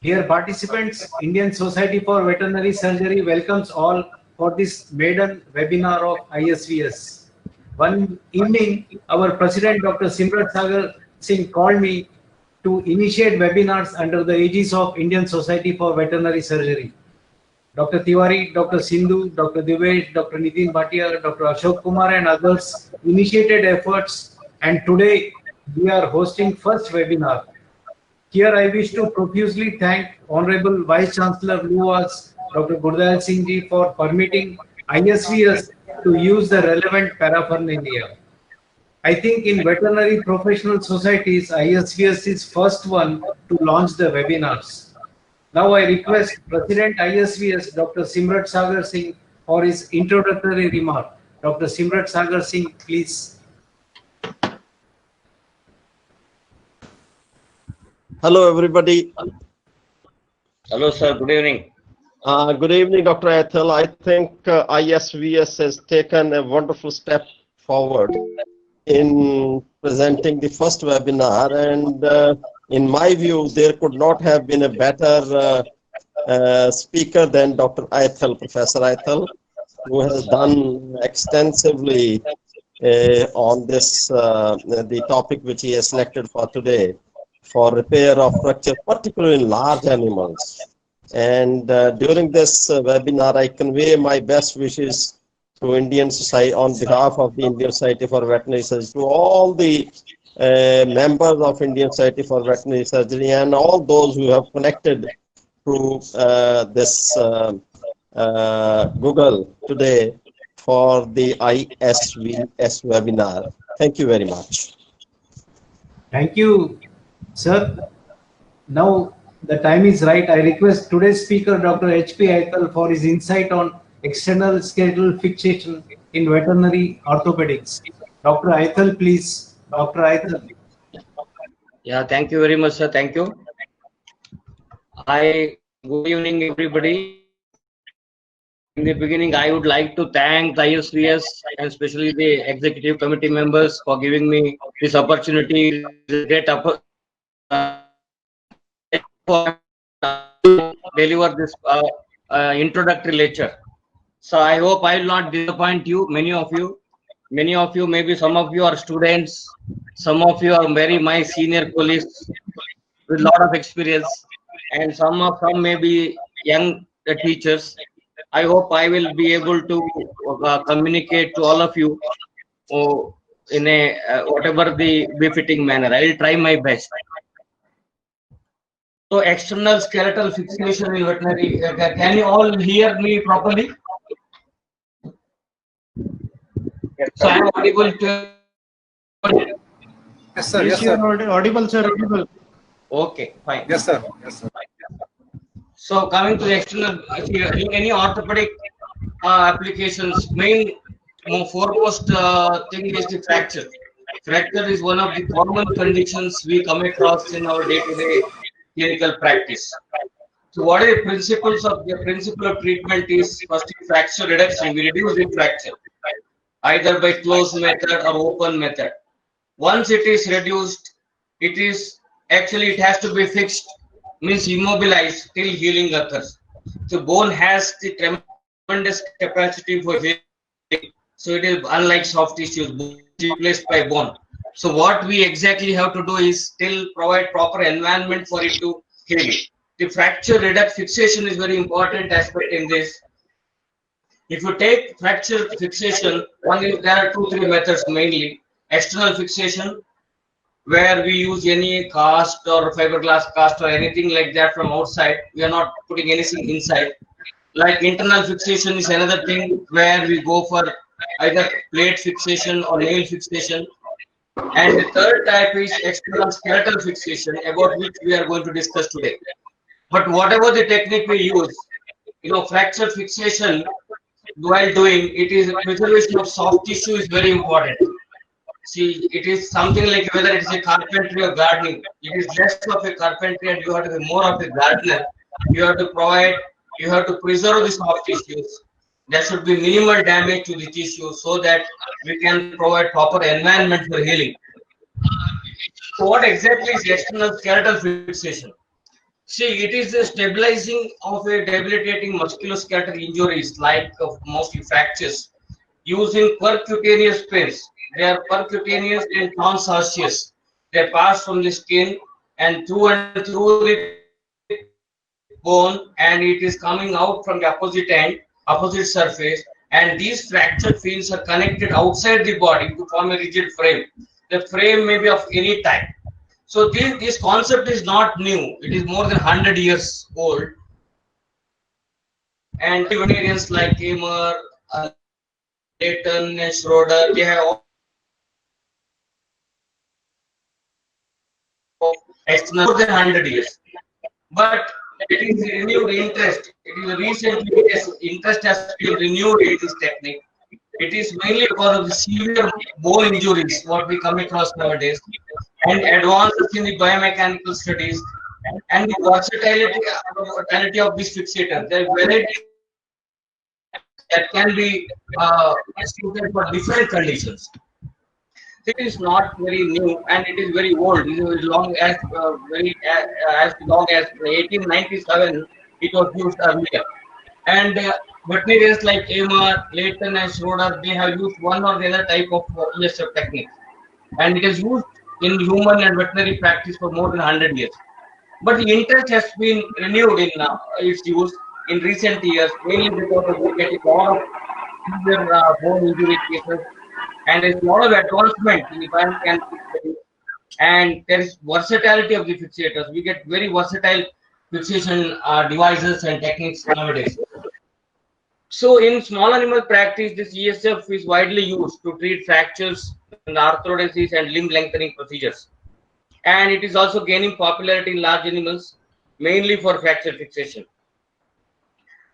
Dear participants, Indian Society for Veterinary Surgery welcomes all for this maiden webinar of ISVS. One evening, our President Dr. Simrat Sagar Singh called me to initiate webinars under the aegis of Indian Society for Veterinary Surgery. Dr. Tiwari, Dr. Sindhu, Dr. Divesh, Dr. Nitin Bhatia, Dr. Ashok Kumar and others initiated efforts, and today we are hosting first webinar. Here I wish to profusely thank Honorable Vice Chancellor LUAS, Dr. Gurdal Singh Ji, for permitting ISVS to use the relevant paraphernalia. I think in veterinary professional societies, ISVS is first one to launch the webinars. Now I request President ISVS, Dr. Simrat Sagar Singh, for his introductory remark. Dr. Simrat Sagar Singh, please. Hello, everybody. Hello, sir. Good evening. Good evening, Dr. Athel. I think ISVS has taken a wonderful step forward in presenting the first webinar, and in my view, there could not have been a better speaker than Dr. Athel, Professor Athel, who has done extensively on this, the topic which he has selected for today, for repair of fracture, particularly in large animals. And during this webinar, I convey my best wishes to Indian Society on behalf of the Indian Society for Veterinary Surgery, to all the members of Indian Society for Veterinary Surgery and all those who have connected to this Google today for the ISVS webinar. Thank you very much. Thank you, sir. Now the time is right. I request today's speaker, Dr. H.P. Athel, for his insight on external skeletal fixation in veterinary orthopedics. Dr. Athel, please. Dr. Athel. Yeah, thank you very much, sir. Thank you. Good evening, everybody. In the beginning, I would like to thank the ISVS and especially the executive committee members for giving me this opportunity. Deliver this introductory lecture. So I hope I will not disappoint you. Many of you, maybe some of you are students, some of you are my senior colleagues with a lot of experience, and some may be young teachers. I hope I will be able to communicate to all of you in a whatever the befitting manner. I will try my best. So external skeletal fixation in veterinary. Can you all hear me properly? Yes, so I am audible to. Yes, sir. Yes, sir. Audible, sir. Audible. Okay, fine. Yes, sir. Yes, sir. So coming to the external, in any orthopedic applications, foremost thing is the fracture. Fracture is one of the common conditions we come across in our day-to-day clinical practice. So what are the principles of the principle of treatment is first fracture reduction. We reduce the fracture either by closed method or open method. Once it is reduced, it has to be fixed, means immobilized till healing occurs. So bone has the tremendous capacity for healing. So it is unlike soft tissues, bone is replaced by bone. So what we exactly have to do is still provide proper environment for it to heal. The fracture fixation is very important aspect in this. If you take fracture fixation, there are 2-3 methods mainly. External fixation, where we use any cast or fiberglass cast or anything like that from outside. We are not putting anything inside. Like internal fixation is another thing where we go for either plate fixation or nail fixation. And the third type is external skeletal fixation, about which we are going to discuss today. But whatever the technique we use, fracture fixation, while doing it, is preservation of soft tissue is very important. See, it is something like whether it is a carpentry or gardening. It is less of a carpentry and you have to be more of a gardener. You have to preserve the soft tissues. There should be minimal damage to the tissue so that we can provide proper environment for healing. So what exactly is external skeletal fixation? See, it is the stabilizing of a debilitating musculoskeletal injuries like mostly fractures using percutaneous pins. They are percutaneous and transosseous. They pass from the skin and through the bone, and it is coming out from the opposite end, opposite surface. And these fractured fields are connected outside the body to form a rigid frame. The frame may be of any type. So this concept is not new. It is more than 100 years old. And veterinarians like Kramer, Leighton, and Schroeder, they have external more than 100 years. But it is renewed interest. It is recently interest has been renewed in this technique. It is mainly because of the severe bone injuries what we come across nowadays, and advances in the biomechanical studies, and the versatility of this fixator. There are varieties that can be suited for different conditions. It is not very new, and it is very old. It is long as as long as 1897 it was used earlier. And veterinarians like Kramer, Leighton, and Schroeder, they have used one or the other type of ESF technique, and it is used in human and veterinary practice for more than 100 years. But the interest has been renewed in its use in recent years, mainly because of we get a lot of severe bone injury cases, and there's a lot of advancement in the biomechanical studies, and there is versatility of the fixators. We get very versatile fixation devices and techniques nowadays. So in small animal practice, this ESF is widely used to treat fractures and arthrodesis and limb lengthening procedures. And it is also gaining popularity in large animals, mainly for fracture fixation.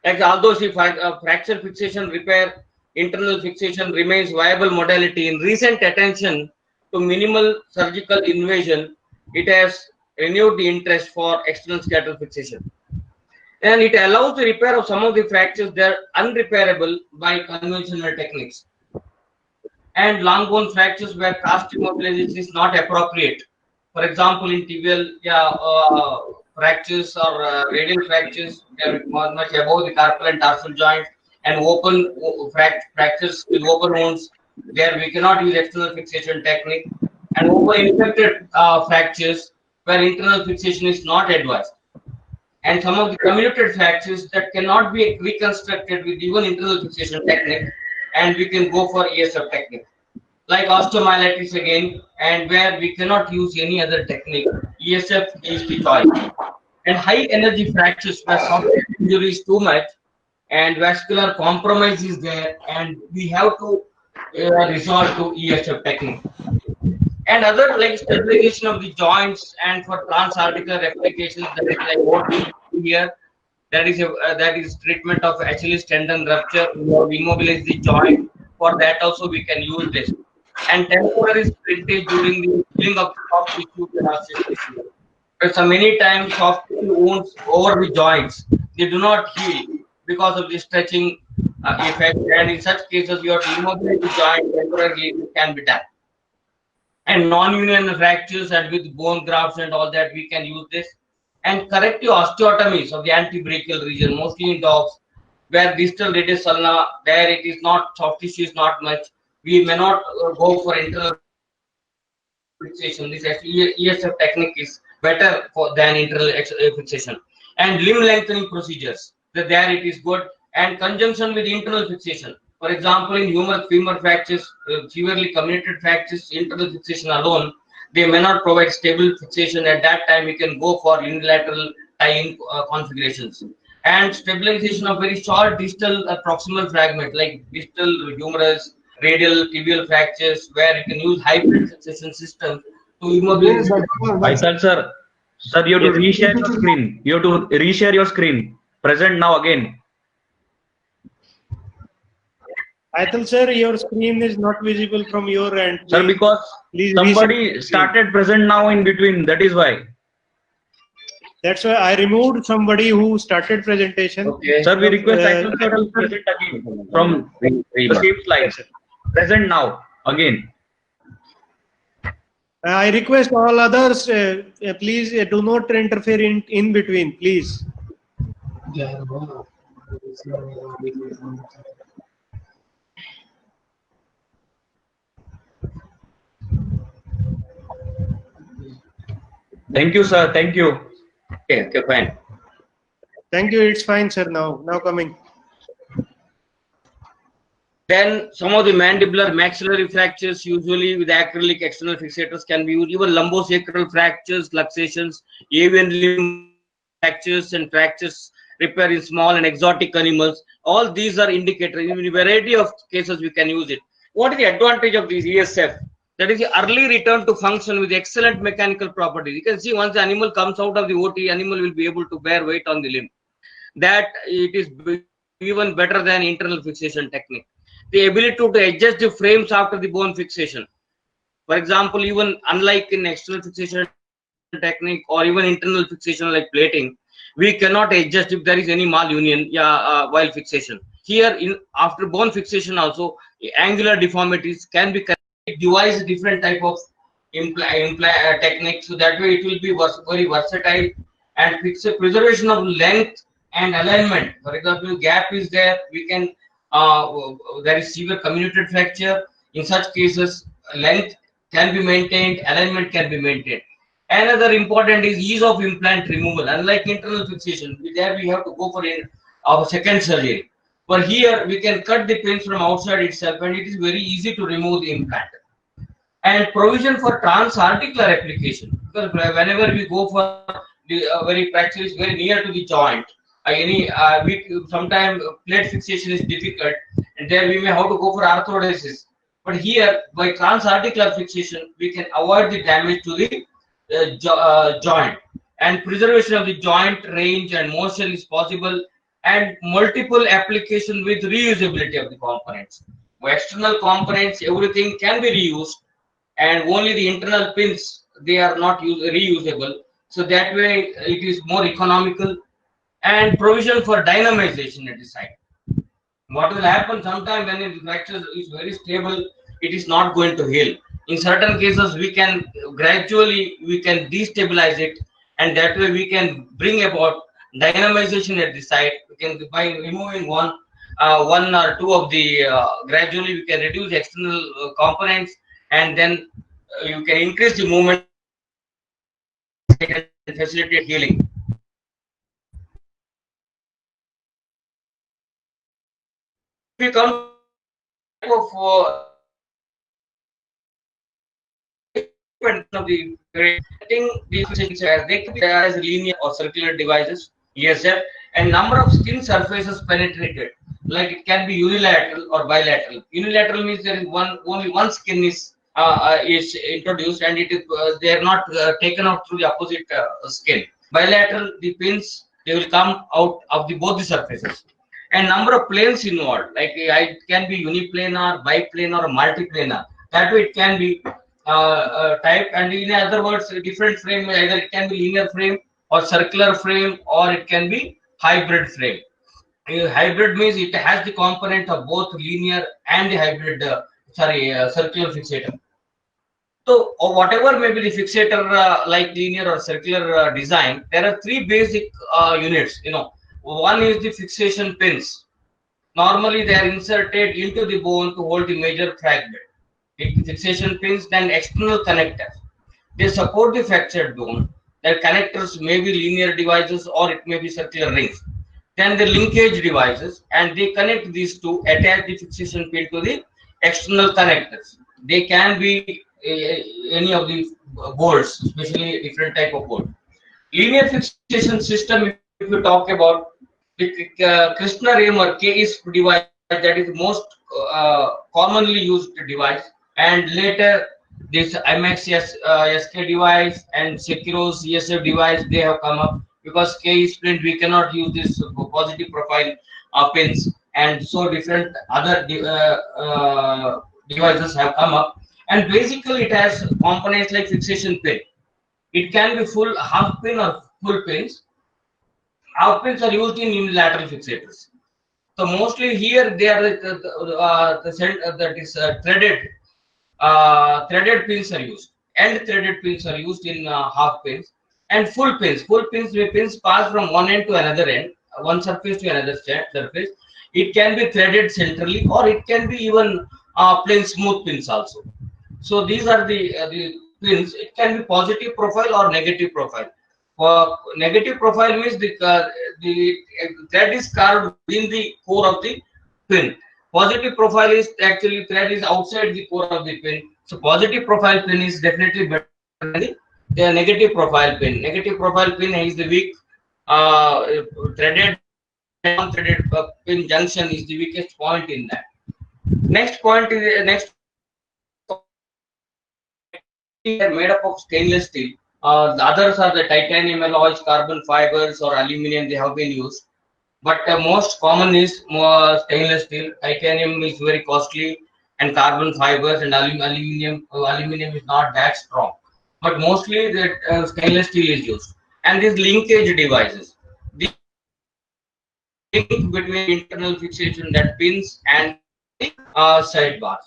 Like although fracture fixation repair, internal fixation remains viable modality, in recent attention to minimal surgical invasion, it has renewed the interest for external skeletal fixation. And it allows the repair of some of the fractures that are unrepairable by conventional techniques. And long bone fractures where cast immobilization is not appropriate. For example, in tibial fractures or radial fractures, they are much above the carpal and tarsal joints, and open fractures with open wounds, there we cannot use external fixation technique. And over infected fractures where internal fixation is not advised. And some of the comminuted fractures that cannot be reconstructed with even internal fixation technique, and we can go for ESF technique. Like osteomyelitis again, and where we cannot use any other technique, ESF is the choice. And high energy fractures where soft injury is too much and vascular compromise is there, and we have to resort to ESF technique. And other like stabilization of the joints and for transarticular applications, that is like what we do here, that is treatment of Achilles tendon rupture. We immobilize the joint. For that also we can use this. And temporary splintage during the healing of soft tissue tissue. But so many times soft tissue wounds over the joints, they do not heal because of the stretching effect. And in such cases, you have to immobilize the joint temporarily. It can be done. And non-union fractures and with bone grafts and all that, we can use this. And corrective osteotomies of the antebrachial region, mostly in dogs, where distal radius ulna, there it is not, soft tissue is not much. We may not go for internal fixation. This ESF technique is better than internal fixation. And limb lengthening procedures, there it is good. And conjunction with internal fixation. For example, in human femur fractures, severely comminuted fractures, internal fixation alone, they may not provide stable fixation. At that time, we can go for unilateral tie-in configurations. And stabilization of very short distal proximal fragment like distal humerus, radial tibial fractures, where you can use hybrid fixation system to immobilize. Faisal sir, you have to reshare your screen. You have to reshare your screen. Present now again. Atul sir, your screen is not visible from your end. Sir, because somebody started present now in between, that is why. That's why I removed somebody who started presentation. Okay. Sir, we request Atul sir to present again from the same slide. Present now again. I request all others, please do not interfere in between, please. Thank you, sir. Thank you. Okay, okay, fine. Thank you. It's fine, sir. Now coming. Then some of the mandibular maxillary fractures, usually with acrylic external fixators, can be used. Even lumbosacral fractures, luxations, avian limb fractures, and fractures repair in small and exotic animals. All these are indicators. In a variety of cases, we can use it. What is the advantage of this ESF? That is the early return to function with excellent mechanical properties. You can see once the animal comes out of the OT, animal will be able to bear weight on the limb. That it is even better than internal fixation technique. The ability to adjust the frames after the bone fixation. For example, even unlike in external fixation technique or even internal fixation like plating, we cannot adjust if there is any malunion while fixation. Here, after bone fixation also, angular deformities can be corrected. Devise different type of technique, so that way it will be very versatile and preservation of length and alignment. For example, gap is there, we can there is severe comminuted fracture. In such cases, length can be maintained, alignment can be maintained. Another important is ease of implant removal. Unlike internal fixation, there we have to go for our second surgery. But here we can cut the pins from outside itself, and it is very easy to remove the implant. And provision for transarticular application, because whenever we go for the very fracture is very near to the joint. Sometimes plate fixation is difficult, and there we may have to go for arthrodesis. But here, by transarticular fixation, we can avoid the damage to the joint, and preservation of the joint range and motion is possible, and multiple application with reusability of the components. External components, everything can be reused, and only the internal pins, they are not reusable. So that way it is more economical. And provision for dynamization at the site. What will happen sometime when the fracture is very stable, it is not going to heal. In certain cases, we can gradually destabilize it, and that way we can bring about dynamization at the site. We can, by removing one or two of the gradually we can reduce external components, and then you can increase the movement and facilitate healing. If we come of the they can be as linear or circular devices, ESF, and number of skin surfaces penetrated, like it can be unilateral or bilateral. Unilateral means there is only one skin is introduced, and it is they are not taken out through the opposite skin. Bilateral, the pins, they will come out of both the surfaces. And number of planes involved, like it can be uniplanar, biplanar, or multiplanar. That way it can be type, and in other words, a different frame, either it can be linear frame or circular frame, or it can be hybrid frame. Hybrid means it has the component of both linear and the hybrid, circular fixator. So, or whatever may be the fixator, like linear or circular design, there are three basic units. One is the fixation pins. Normally, they are inserted into the bone to hold the major fragment. Fixation pins, then external connectors. They support the fractured bone. Their connectors may be linear devices or it may be circular rings. Then the linkage devices, and they connect these two, attach the fixation pin to the external connectors. They can be any of the bolts, especially different type of bolt. Linear fixation system, if you talk about the Krishna-Remer KISP device, that is most commonly used device, and later this IMAX SK device and Securo's ESF device, they have come up, because K-splint we cannot use this positive profile pins, and so different other devices have come up. And basically it has components like fixation pin. It can be full half pin or full pins. Half pins are used in unilateral fixators. So mostly here they are threaded pins are used. end threaded pins are used in half pins. And full pins. Full pins, where pins pass from one end to another end, one surface to another surface. It can be threaded centrally, or it can be even plain smooth pins also. So these are the pins. It can be positive profile or negative profile. For negative profile means the thread is carved within the core of the pin. Positive profile is actually thread is outside the core of the pin. So positive profile pin is definitely better than the negative profile pin. Negative profile pin is the weak threaded non-threaded pin junction is the weakest point in that. Next point is next. They are made up of stainless steel. The others are the titanium alloys, carbon fibers, or aluminum. They have been used, but most common is more stainless steel. Titanium is very costly, and carbon fibers and aluminum. Aluminum is not that strong, but mostly the stainless steel is used. And these linkage devices, the link between internal fixation that pins and sidebars.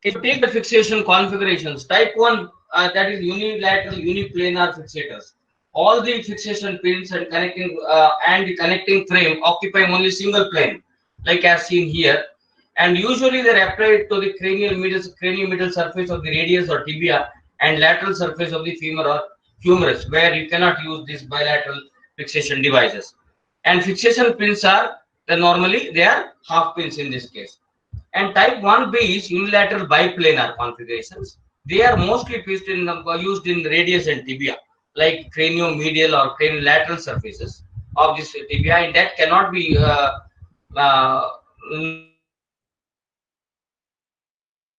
If you take the fixation configurations, type 1, that is unilateral uniplanar fixators. All the fixation pins and the connecting frame occupy only single plane, like as seen here. And usually they are applied to the cranial middle surface of the radius or tibia and lateral surface of the femur or humerus, where you cannot use these bilateral fixation devices. And fixation pins are normally they are half pins in this case. And type 1B is unilateral biplanar configurations. They are mostly used in radius and tibia, like craniomedial or craniolateral surfaces of this tibia, and that cannot be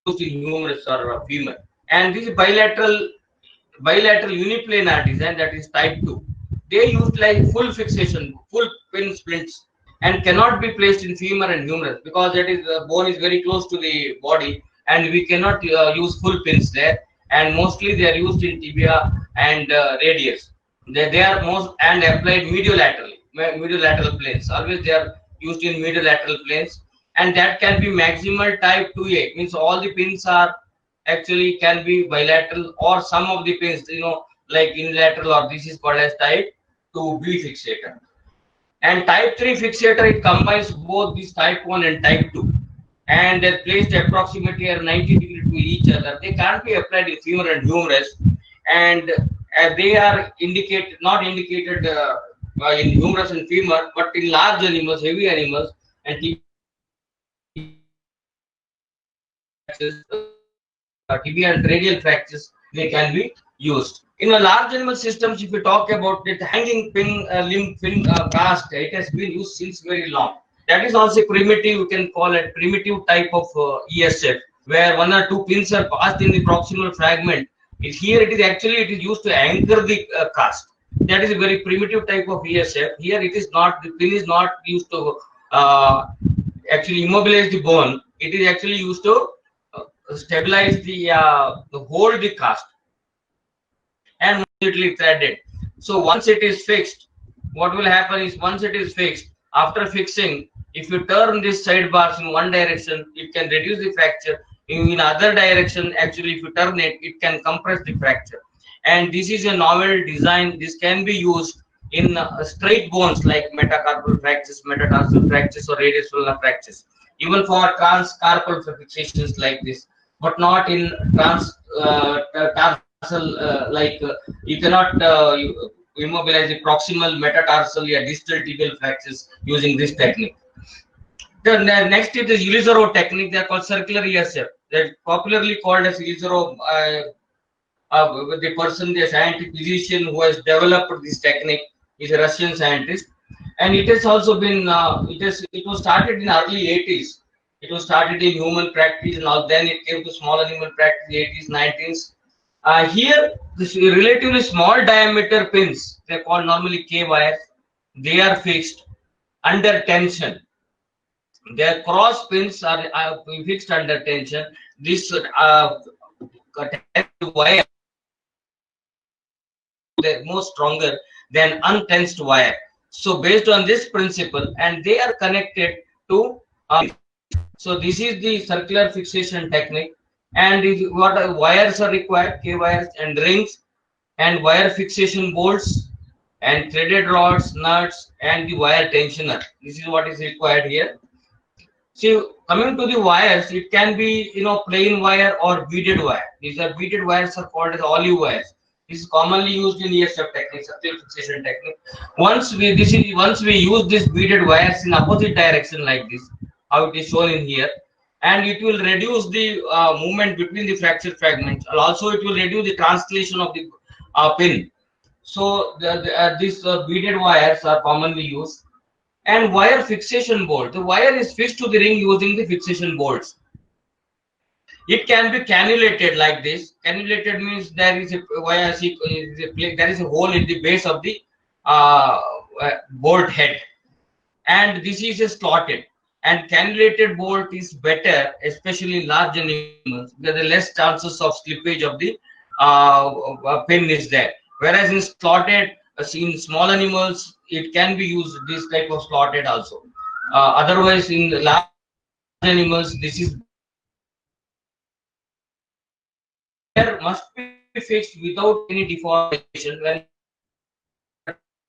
used in humerus or femur. And this bilateral uniplanar design, that is type 2. They utilize full fixation, full pin splints, and cannot be placed in femur and humerus because that is the bone is very close to the body, and we cannot use full pins there. And mostly they are used in tibia and radius. They are most and applied mediolateral planes. Always they are used in mediolateral planes, and that can be maximal type 2A. Means all the pins are actually can be bilateral, or some of the pins, like unilateral, or this is called as type 2B fixator. And type 3 fixator, it combines both this type 1 and type 2, and they're placed approximately at 90 degrees to each other. They can't be applied in femur and humerus, and they are not indicated in humerus and femur, but in large animals, heavy animals, and tibia and radial fractures, they can be used. In a large animal systems, if you talk about it, hanging limb fin cast, it has been used since very long. That is also primitive, you can call it primitive type of ESF, where one or two pins are passed in the proximal fragment. Here it is used to anchor the cast. That is a very primitive type of ESF. Here it is not, the pin is not used to actually immobilize the bone. It is actually used to stabilize to hold the cast and immediately threaded. So once it is fixed, what will happen is, once it is fixed, after fixing, if you turn this sidebars in one direction, it can reduce the fracture. In other direction, actually, if you turn it, it can compress the fracture. And this is a novel design. This can be used in straight bones like metacarpal fractures, metatarsal fractures, or radius ulnar fractures, even for transcarpal fixations like this, but not in tarsal. You cannot immobilize the proximal, metatarsal, or distal tibial fractures using this technique. The next is the Ulyssero technique. They are called circular ESF. They're popularly called as Ulyssero. The scientific physician who has developed this technique is a Russian scientist, and it has also been it was started in early 80s. It was started in human practice, and then it came to small animal practice 80s, 90s. Here, this relatively small diameter pins, they are called normally K wires. They are fixed under tension. Their cross pins are fixed under tension. This wire is more stronger than untensed wire. So based on this principle, and they are connected to. So this is the circular fixation technique, And what wires are required, K wires and rings, and wire fixation bolts, and threaded rods, nuts, and the wire tensioner. This is what is required here. See, coming to the wires, it can be plain wire or beaded wire. These are beaded wires are called as olive wires. This is commonly used in ESF technique, circular fixation technique. Once we use these beaded wires in opposite direction like this, how it is shown in here, and it will reduce the movement between the fracture fragments. And also, it will reduce the translation of the pin. So these beaded wires are commonly used. And wire fixation bolt. The wire is fixed to the ring using the fixation bolts. It can be cannulated like this. Cannulated means there is a hole in the base of the bolt head, and this is a slotted. And cannulated bolt is better, especially in large animals, because the less chances of slippage of the pin is there. Whereas in slotted, in small animals, it can be used this type of slotted also. Otherwise, in large animals, this is must be fixed without any deformation. When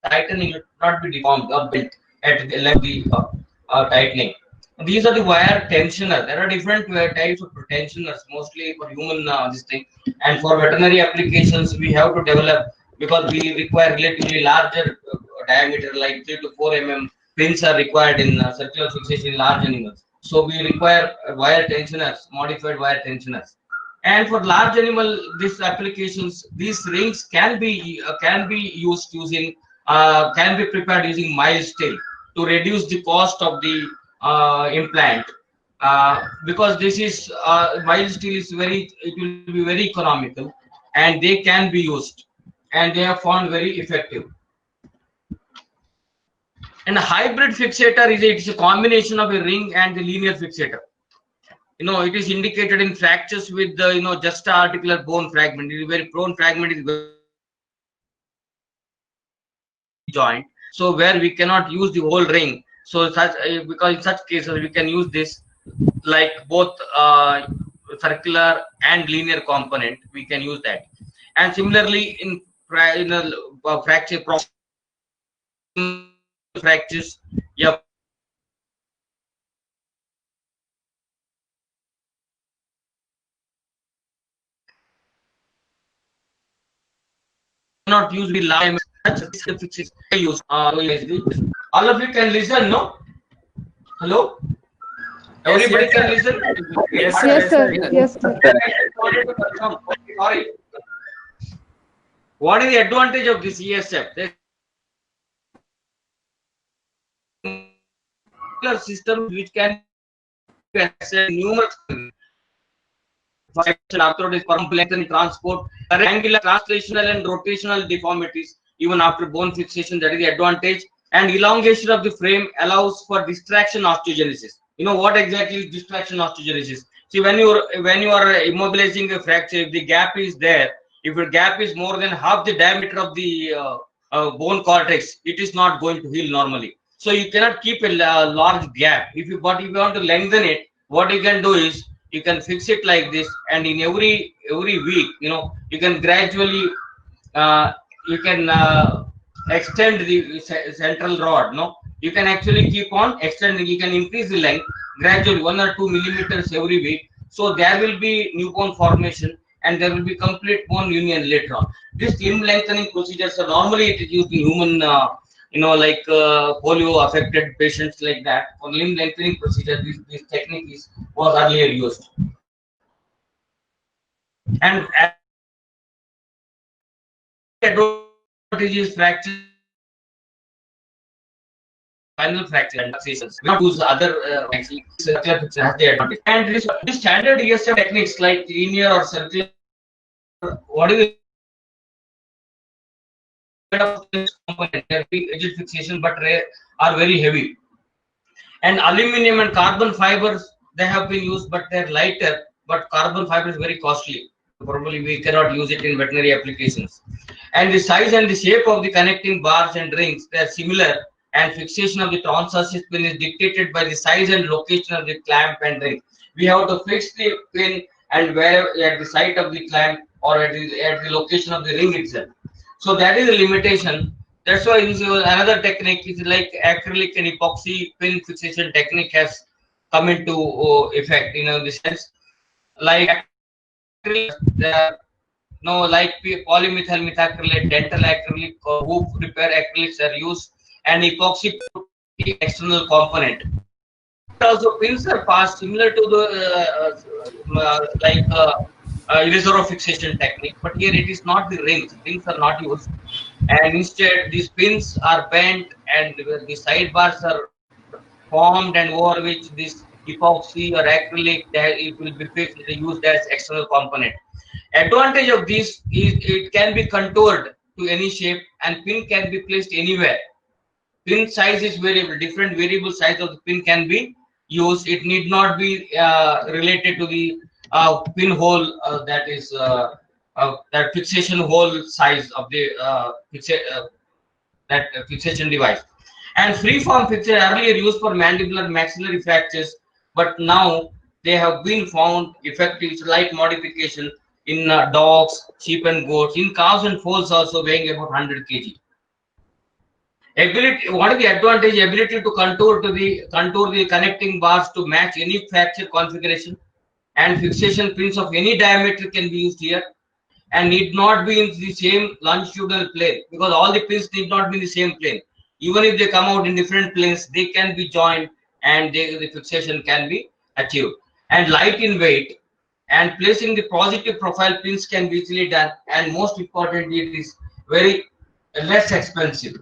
tightening, it will not be deformed or bent at the level of tightening. These are the wire tensioners. There are different types of tensioners, mostly for human this thing, and for veterinary applications we have to develop, because we require relatively larger diameter, like 3 to 4 mm pins are required in circular fixation in large animals. So we require wire tensioners, modified wire tensioners. And for large animal, these applications, these rings can be used using can be prepared using mild steel to reduce the cost of the implant, because this is mild steel is it will be very economical, and they can be used, and they are found very effective. And a hybrid fixator is a combination of a ring and the linear fixator. It is indicated in fractures with the juxta-articular bone fragment. It is very prone fragment is very joint, so where we cannot use the whole ring. So because in such cases we can use this, like both circular and linear component, we can use that. And similarly in fracture fractures, yeah, not use the line. Use all of you can listen, no? Hello, everybody can listen. Yes, sir. Yes, sir. Sorry. What is the advantage of this ESF? System which can accept numerous lengthening, transport, angular, translational, and rotational deformities even after bone fixation. That is the advantage. And elongation of the frame allows for distraction osteogenesis. What exactly is distraction osteogenesis? See, when you are immobilizing a fracture, if the gap is there, if the gap is more than half the diameter of the bone cortex, it is not going to heal normally. So you cannot keep a large gap. If you want to lengthen it, what you can do is you can fix it like this, and in every week, you can gradually extend the central rod. You can actually keep on extending. You can increase the length gradually, 1 or 2 millimeters every week. So there will be new bone formation, and there will be complete bone union later on. This limb lengthening procedures are normally it is used in human, like polio affected patients like that. For limb lengthening procedure, this technique was earlier used. And advantages fracture, final fracture and fixations. We don't use other advantage. And this standard ESF techniques like linear or circular, what is rigid fixation, but are very heavy. And aluminum and carbon fibers, they have been used, but they're lighter. But carbon fiber is very costly. Probably we cannot use it in veterinary applications. And the size and the shape of the connecting bars and rings, they are similar. And fixation of the transverse pin is dictated by the size and location of the clamp and ring. We have to fix the pin and where at the site of the clamp or at the location of the ring itself. So that is a limitation. That's why another technique is like acrylic and epoxy pin fixation technique has come into effect. The sense like acrylic, like polymethyl methacrylate, dental acrylic, or hoof repair acrylics are used, and epoxy external component. Also, pins are passed similar to the eraser fixation technique, but here it is not the rings. Rings are not used, and instead these pins are bent and the sidebars are formed, and over which this epoxy or acrylic it will be fixed, used as external component. Advantage of this is it can be contoured to any shape, and pin can be placed anywhere. Pin size is variable. Different variable size of the pin can be used. It need not be related to the pinhole that is that fixation hole size of the fixation device. And free-form fixture earlier used for mandibular maxillary fractures, but now they have been found effective slight modification in dogs, sheep and goats, in cows and foals also weighing about 100 kg. Ability, what is the advantage? Ability to contour the connecting bars to match any fracture configuration, and fixation pins of any diameter can be used here, and need not be in the same longitudinal plane, because all the pins need not be in the same plane. Even if they come out in different planes, they can be joined and the fixation can be achieved. And light in weight, and placing the positive profile pins can be easily done, and most importantly, it is very less expensive.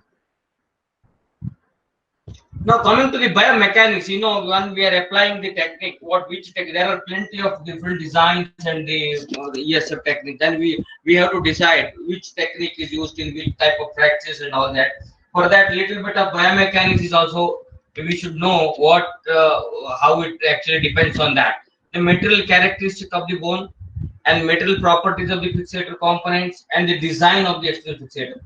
Now coming to the biomechanics, when we are applying the technique, there are plenty of different designs and the ESF technique. Then we have to decide which technique is used in which type of fractures and all that. For that, little bit of biomechanics is also, we should know what how it actually depends on that. The material characteristic of the bone, and material properties of the fixator components, and the design of the external fixator.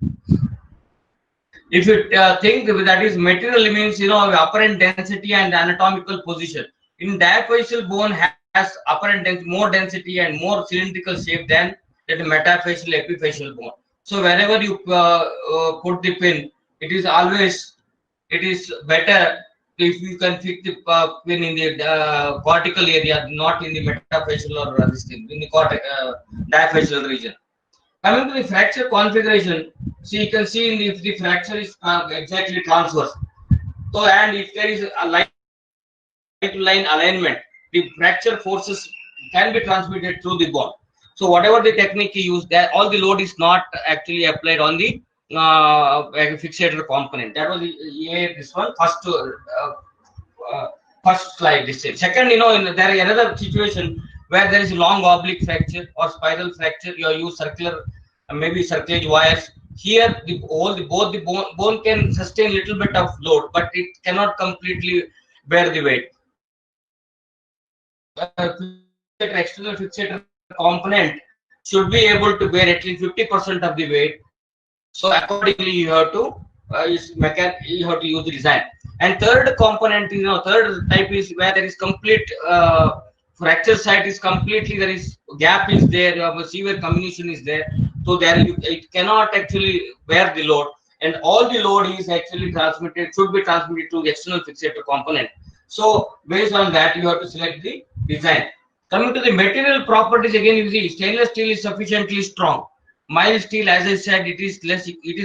If you think that is material means apparent density and anatomical position. In diaphyseal bone has apparent more density and more cylindrical shape than the metafacial epiphyseal bone. So whenever you put the pin, it is better if you can fix the pin in the cortical area, not in the metafacial or this thing, in the diaphyseal region. Coming to the fracture configuration, see, you can see if the fracture is exactly transverse. So, and if there is a line alignment, the fracture forces can be transmitted through the bone. So, whatever the technique you use, that all the load is not actually applied on the fixator component. That was this one first slide. This is. Second, there is another situation where there is long oblique fracture or spiral fracture. You use circular, maybe circlage wires. Here, both the bone can sustain little bit of load, but it cannot completely bear the weight. External fixator component should be able to bear at least 50% of the weight. So accordingly, you have to use the design. And third component, third type is where there is complete fracture site is completely, there is gap is there, severe comminution is there. So there it cannot actually bear the load, and all the load is actually should be transmitted to the external fixator component. So based on that, you have to select the design. Coming to the material properties, again, you see stainless steel is sufficiently strong. Mild steel, as I said, it is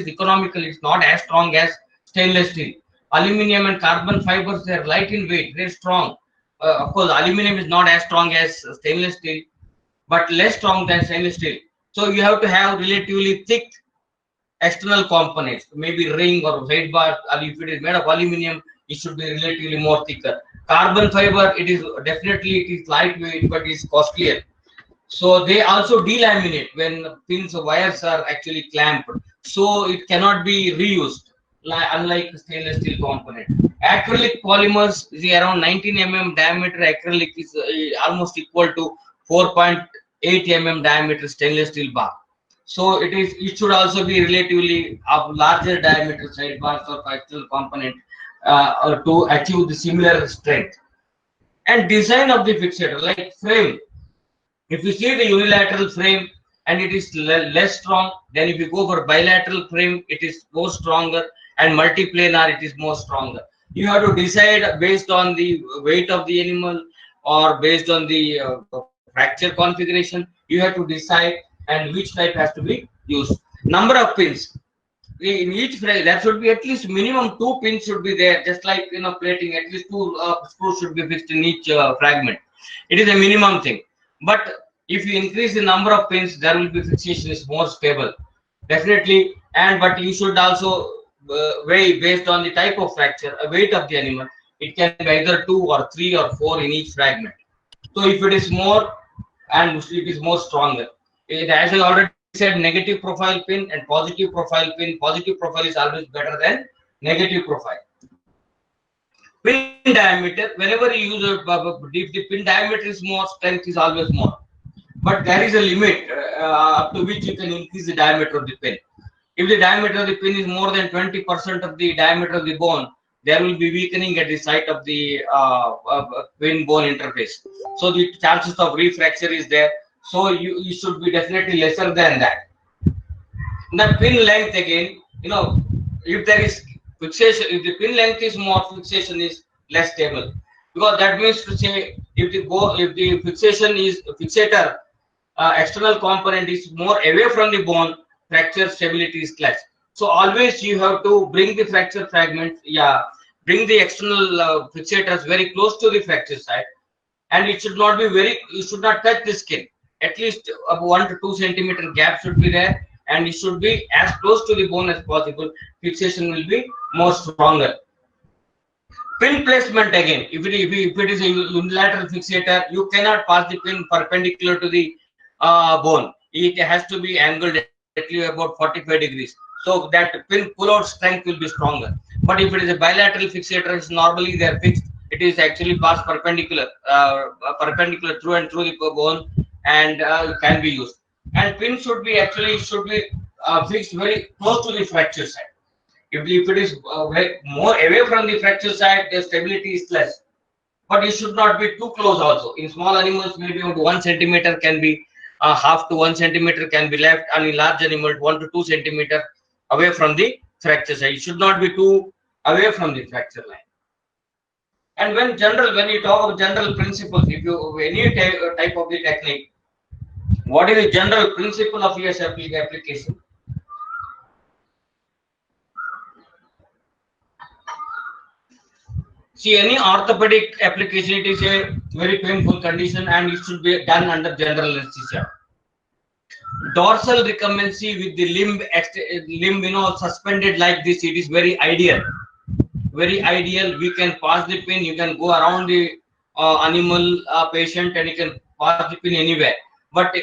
economical. It's not as strong as stainless steel. Aluminium and carbon fibers, they are light in weight, they're strong. Of course, aluminium is not as strong as stainless steel, but less strong than stainless steel. So you have to have relatively thick external components, maybe ring or side bar. If it is made of aluminium, it should be relatively more thicker. Carbon fiber, it is lightweight, but it's costlier. So they also delaminate when pins or wires are actually clamped. So it cannot be reused, unlike stainless steel component. Acrylic polymers is around 19 mm diameter. Acrylic is almost equal to 4.8 mm diameter stainless steel bar. So it should also be relatively of larger diameter side bars or external component to achieve the similar strength. And design of the fixator, like frame. If you see the unilateral frame and it is less strong, then if you go for bilateral frame, it is more stronger, and multiplanar, it is more stronger. You have to decide based on the weight of the animal or based on the fracture configuration. You have to decide and which type has to be used. Number of pins. In each frame, there should be at least minimum 2 pins should be there, just like plating. At least 2 screws should be fixed in each fragment. It is a minimum thing. But if you increase the number of pins, there will be fixation is more stable, definitely. But you should also weigh based on the type of fracture, weight of the animal. It can be either 2 or 3 or 4 in each fragment. So if it is more and it is more stronger, as I already said, negative profile pin and positive profile pin. Positive profile is always better than negative profile. Pin diameter, whenever you use if the pin diameter is more, strength is always more. But there is a limit up to which you can increase the diameter of the pin. If the diameter of the pin is more than 20% of the diameter of the bone, there will be weakening at the site of the pin bone interface. So the chances of refracture is there. So you should be definitely lesser than that. The pin length again, if there is fixation, if the pin length is more, fixation is less stable. Because that means to say, if the fixation is external component is more away from the bone, fracture stability is less. So always you have to bring the fracture fragment, bring the external fixators very close to the fracture site, and it should not be you should not touch the skin. At least a 1 to 2 centimeter gap should be there, and it should be as close to the bone as possible. Fixation will be more stronger. Pin placement again, if it is a unilateral fixator, you cannot pass the pin perpendicular to the bone. It has to be angled at about 45 degrees. So that pin pull-out strength will be stronger. But if it is a bilateral fixator, normally they are fixed. It is actually passed perpendicular through and through the bone, and can be used. And pin should be fixed very close to the fracture site. If it is more away from the fracture site, the stability is less. But it should not be too close also. In small animals, maybe about 1 centimeter can be half to 1 centimeter can be left, and in large animals 1 to 2 centimeter away from the fracture site. It should not be too away from the fracture line. And when you talk of general principles, if you any type of the technique, what is the general principle of ES application? See, any orthopedic application, it is a very painful condition and it should be done under general anesthesia. Dorsal recumbency with the limb, suspended like this, it is very ideal. Very ideal. We can pass the pin. You can go around the animal patient and you can pass the pin anywhere. But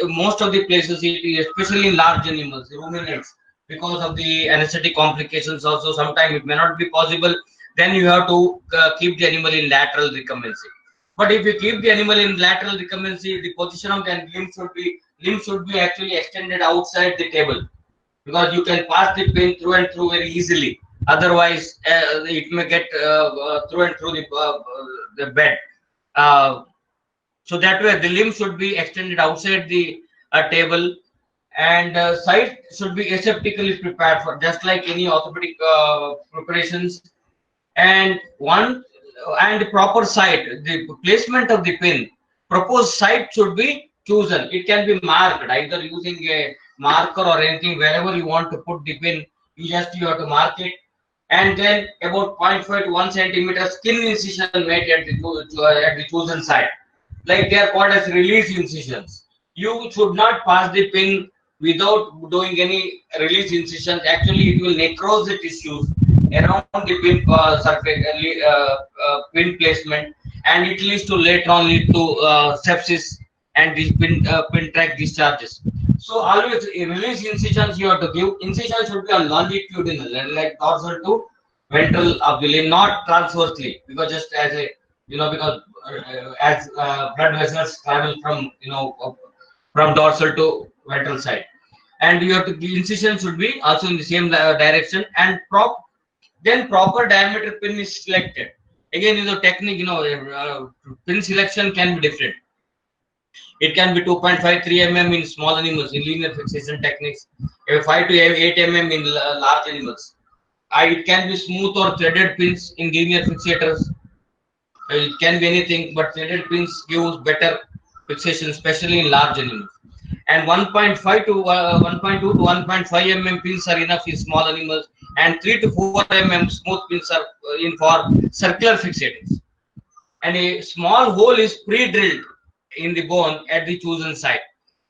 most of the places, especially in large animals, ruminants, because of the anesthetic complications, also sometimes it may not be possible. Then you have to keep the animal in lateral recumbency. But if you keep the animal in lateral recumbency, the position of the limb should be actually extended outside the table, because you can pass the pin through and through very easily. Otherwise, it may get through and through the bed. So that way, the limb should be extended outside the table, and site should be aseptically prepared for, just like any orthopedic preparations. And the proper site, the placement of the pin, proposed site should be chosen. It can be marked either using a marker or anything. Wherever you want to put the pin, you have to mark it. And then about 0.5 to 1 centimeter skin incision made at the chosen site. Like they are called as release incisions. You should not pass the pin without doing any release incisions. Actually, it will necrose the tissues around the pin pin placement, and it leads to later on sepsis and the pin tract discharges. So always release incisions you have to give. Incision should be on longitudinal, like dorsal to ventral of the limb, not transversely, because just as a as blood vessels travel from dorsal to ventral side, and you have to give incision should be also in the same direction, and then proper diameter pin is selected. Again, technique, pin selection can be different. It can be 2.5, 3 mm in small animals in linear fixation techniques, 5 to 8 mm in large animals. It can be smooth or threaded pins in linear fixators. It can be anything, but threaded pins gives better fixation, especially in large animals. And 1.5 to 1.2 to 1.5 mm pins are enough in small animals, and 3 to 4 mm smooth pins are in for circular fixators. And a small hole is pre-drilled in the bone at the chosen site.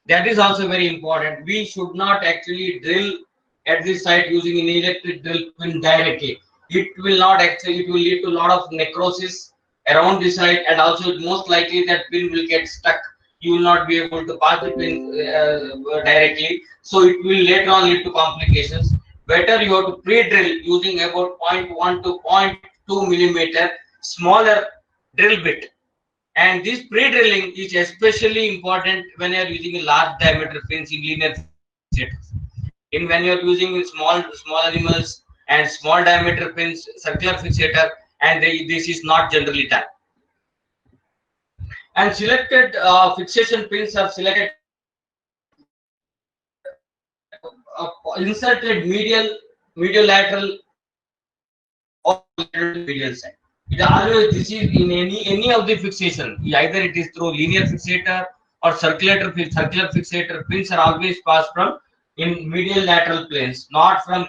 That is also very important. We should not actually drill at this site using an electric drill pin directly. It will not actually, it will lead to a lot of necrosis around the site, and also most likely that pin will get stuck. You will not be able to pass the pin directly. So it will later on lead to complications. Better you have to pre-drill using about 0.1 to 0.2 millimeter smaller drill bit. And this pre-drilling is especially important when you are using a large diameter pins in linear fixators. In when you are using small animals and small diameter pins, circular fixator, and this is not generally done. And selected fixation pins are selected inserted medial lateral or medial side. It always, this is in any of the fixation, either it is through linear fixator or circular fixator. Pins are always passed from in medial lateral planes, not from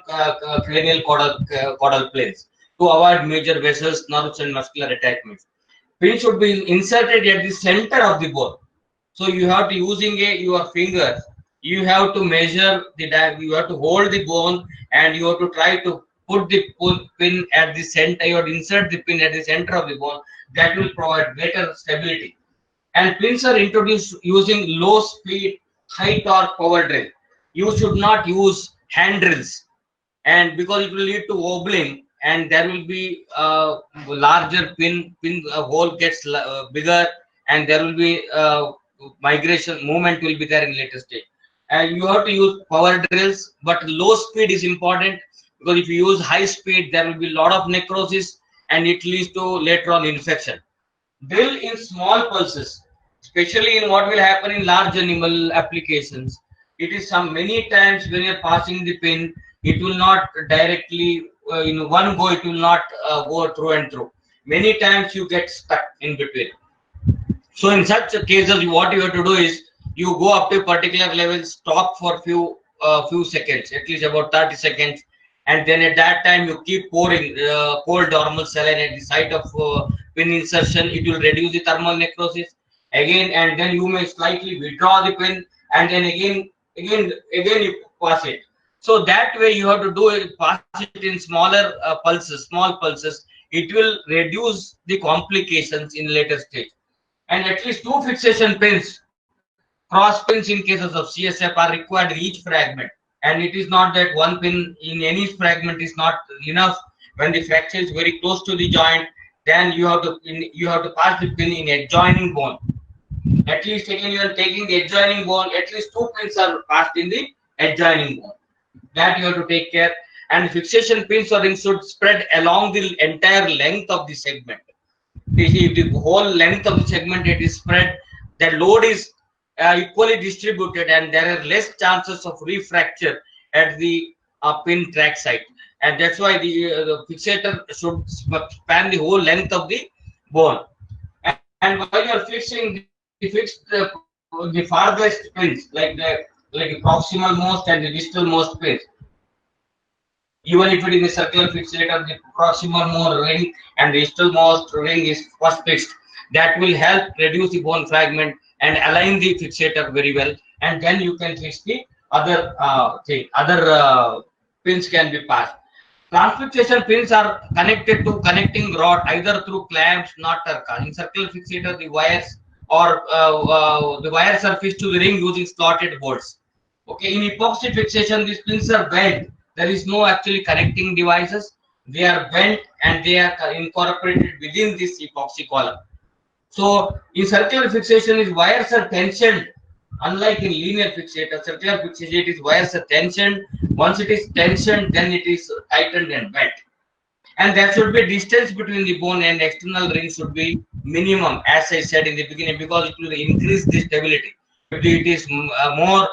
cranial caudal planes, to avoid major vessels, nerves, and muscular attachments. Pin should be inserted at the center of the bone. So you have to, using your finger, you have to measure the you have to hold the bone, and you have to try to put the pin at the center. You have to insert the pin at the center of the bone. That will provide better stability. And pins are introduced using low speed, high torque power drill. You should not use hand drills, and because it will lead to wobbling, and there will be larger pin hole gets bigger, and there will be migration movement will be there in later stage. And you have to use power drills, but low speed is important, because if you use high speed, there will be a lot of necrosis, and it leads to later on infection. Drill in small pulses, especially in what will happen in large animal applications. It is many times when you are passing the pin, it will not directly in one go, it will not go through and through. Many times you get stuck in between. So in such cases, what you have to do is you go up to a particular level, stop for few seconds, at least about 30 seconds, and then at that time you keep pouring cold normal saline at the site of pin insertion. It will reduce the thermal necrosis again, and then you may slightly withdraw the pin, and then again you pass it. So that way you have to do it, pass it in smaller small pulses. It will reduce the complications in later stage. And at least 2 fixation pins, cross pins in cases of CSF, are required in each fragment. And it is not that one pin in any fragment is not enough. When the fracture is very close to the joint, then you have to pass the pin in adjoining bone. At least again you are taking the adjoining bone, at least 2 pins are passed in the adjoining bone. That you have to take care. And fixation pins should spread along the entire length of the segment. If the whole length of the segment it is spread, the load is equally distributed, and there are less chances of refracture at the pin track site. And that's why the fixator should span the whole length of the bone. And while you are fixing, the farthest pins, like the proximal most and the distal most pins. Even if it is a circular fixator, the proximal most ring and the distal most ring is first fixed. That will help reduce the bone fragment and align the fixator very well. And then you can fix the other pins can be passed. Transfixation pins are connected to connecting rod either through clamps, not in circular fixator, the wires or the wires are fixed to the ring using slotted bolts. Okay, in epoxy fixation, these pins are bent. There is no actually connecting devices. They are bent and they are incorporated within this epoxy column. So in circular fixation, is wires are tensioned. Unlike in linear fixator, circular fixator is wires are tensioned. Once it is tensioned, then it is tightened and bent. And there should be a distance between the bone and external ring should be minimum, as I said in the beginning, because it will increase the stability. If it is more,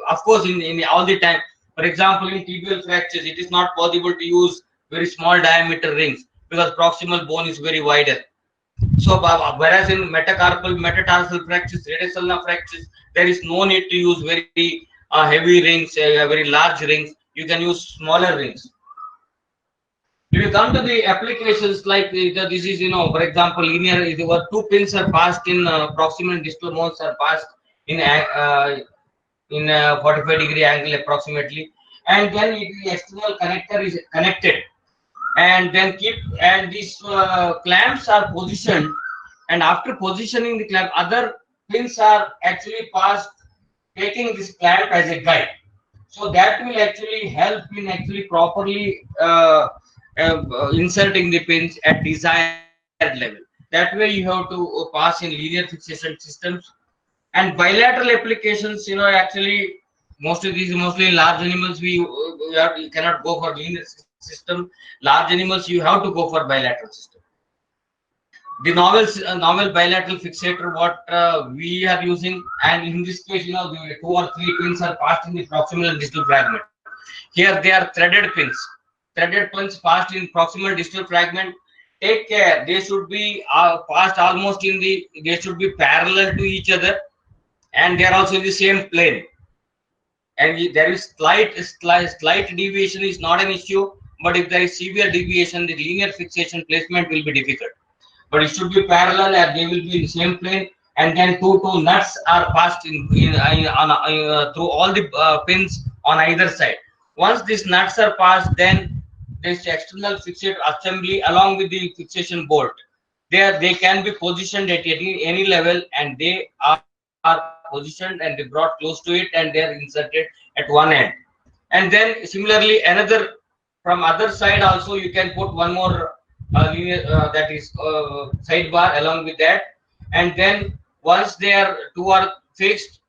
of course, in all the time. For example, in tibial fractures, it is not possible to use very small diameter rings because proximal bone is very wider. So, whereas in metatarsal fractures, radius ulnar fractures, there is no need to use very heavy rings, very large rings. You can use smaller rings. If you come to the applications like this is, for example, linear, if there were two pins are passed in proximal and distal bones are passed in 45-degree angle approximately, and then the external connector is connected, and then these clamps are positioned, and after positioning the clamp, other pins are actually passed, taking this clamp as a guide. So that will actually help in actually properly inserting the pins at desired level. That way you have to pass in linear fixation systems. And bilateral applications, actually mostly large animals, you cannot go for linear system. Large animals, you have to go for bilateral system. The novel bilateral fixator, what we are using, and in this case, the 2 or 3 pins are passed in the proximal and distal fragment. Here they are threaded pins. Threaded pins passed in proximal distal fragment. Take care; they should be passed almost they should be parallel to each other, and they are also in the same plane. And there is slight deviation is not an issue, but if there is severe deviation, the linear fixation placement will be difficult. But it should be parallel, and they will be in the same plane. And then two nuts are passed through all the pins on either side. Once these nuts are passed, then this external fixator assembly along with the fixation bolt, they can be positioned at any level, and they are positioned and they brought close to it, and they are inserted at one end. And then similarly, another from other side also you can put one more linear that is sidebar along with that. And then once two are fixed,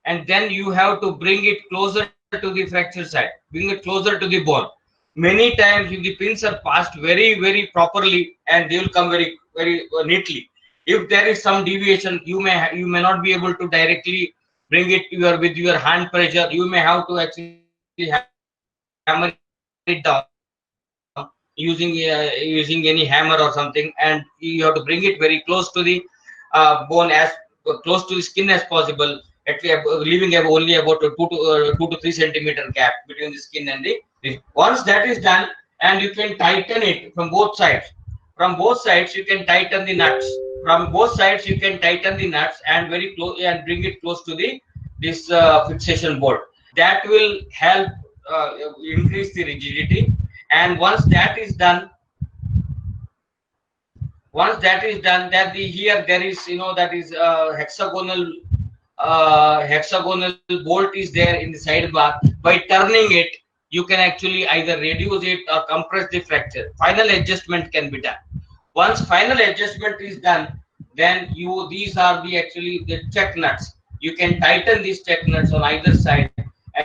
and then you have to bring it closer to the fracture side, bring it closer to the bone. Many times if the pins are passed very, very properly, and they will come very, very neatly. If there is some deviation, you may not be able to directly bring it with your hand pressure. You may have to actually hammer it down using any hammer or something, and you have to bring it very close to the bone, as close to the skin as possible, leaving only about 2 to 3 centimeter gap between the skin and the. Once that is done, and you can tighten it from both sides. From both sides, you can tighten the nuts. From both sides, you can tighten the nuts and very close, and bring it close to this fixation bolt. That will help increase the rigidity. And once that is done, that here there is that is hexagonal bolt is there in the sidebar. By turning it, you can actually either reduce it or compress the fracture. Final adjustment can be done. Once final adjustment is done, then these are the check nuts. You can tighten these check nuts on either side,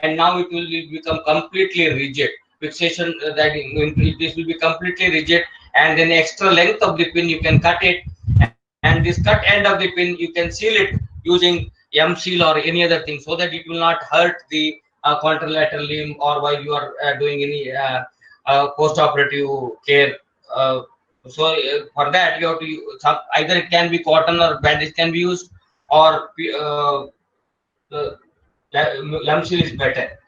and now it will become completely rigid. Fixation this will be completely rigid, and then extra length of the pin you can cut it, and this cut end of the pin you can seal it using M-seal or any other thing, so that it will not hurt the contralateral limb, or while you are doing any post-operative care. So for that you have to use either it can be cotton or bandage can be used, or M-seal is better.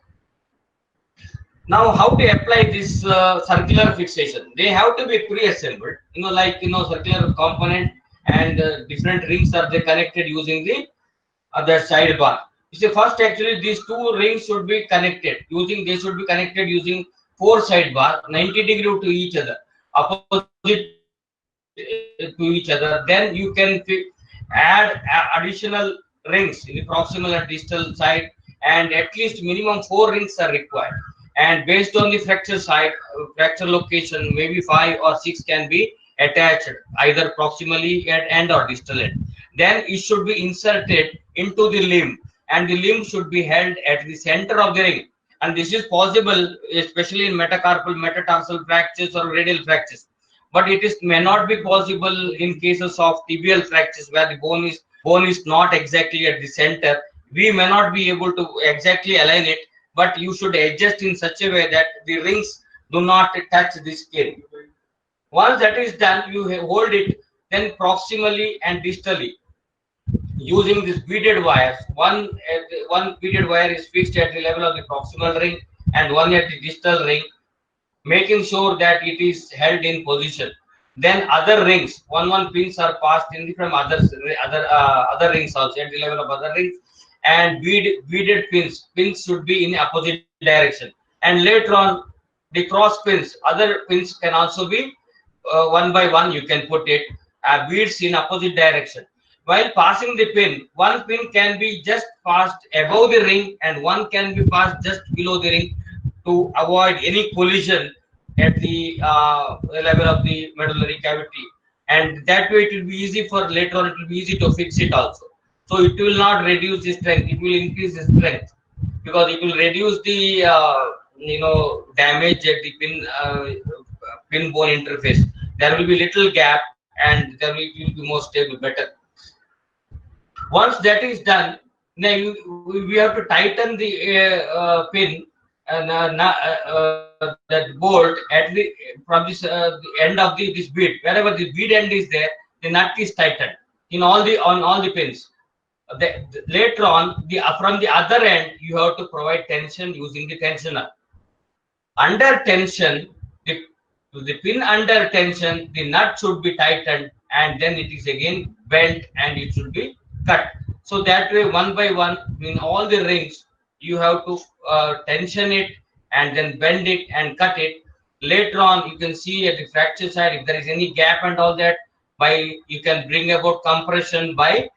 Now, how to apply this circular fixation? They have to be pre-assembled, circular component, and different rings are they connected using the other sidebar. You see, first actually these two rings should be connected using 4 sidebar, 90 degree to each other, opposite to each other. Then you can add additional rings in the proximal and distal side, and at least minimum 4 rings are required. And based on the fracture site, fracture location, maybe 5 or 6 can be attached either proximally at end or distal end. Then it should be inserted into the limb, and the limb should be held at the center of the ring. And this is possible, especially in metacarpal, metatarsal fractures or radial fractures. But it may not be possible in cases of tibial fractures where the bone is not exactly at the center. We may not be able to exactly align it, but you should adjust in such a way that the rings do not touch the skin. Once that is done, you hold it then proximally and distally using these beaded wires. One beaded wire is fixed at the level of the proximal ring and one at the distal ring, making sure that it is held in position. Then other rings, one pins are passed in from other rings also at the level of other rings, and beaded pins should be in opposite direction. And later on, the cross pins, other pins can also be one by one. You can put it beads in opposite direction. While passing the pin, one pin can be just passed above the ring and one can be passed just below the ring to avoid any collision at the level of the medullary cavity. And that way it will be easy for later on, it will be easy to fix it also. So it will not reduce the strength, it will increase the strength because it will reduce the damage at the pin bone interface. There will be little gap and there will be more stable, better. Once that is done, now we have to tighten the pin and that bolt at the from this the end of this bead. Wherever the bead end is there, the nut is tightened in on all the pins. Later on, from the other end, you have to provide tension using the tensioner. Under tension, the pin under tension, the nut should be tightened and then it is again bent and it should be cut. So that way, one by one, in all the rings, you have to tension it and then bend it and cut it. Later on, you can see at the fracture side if there is any gap and all that. You can bring about compression by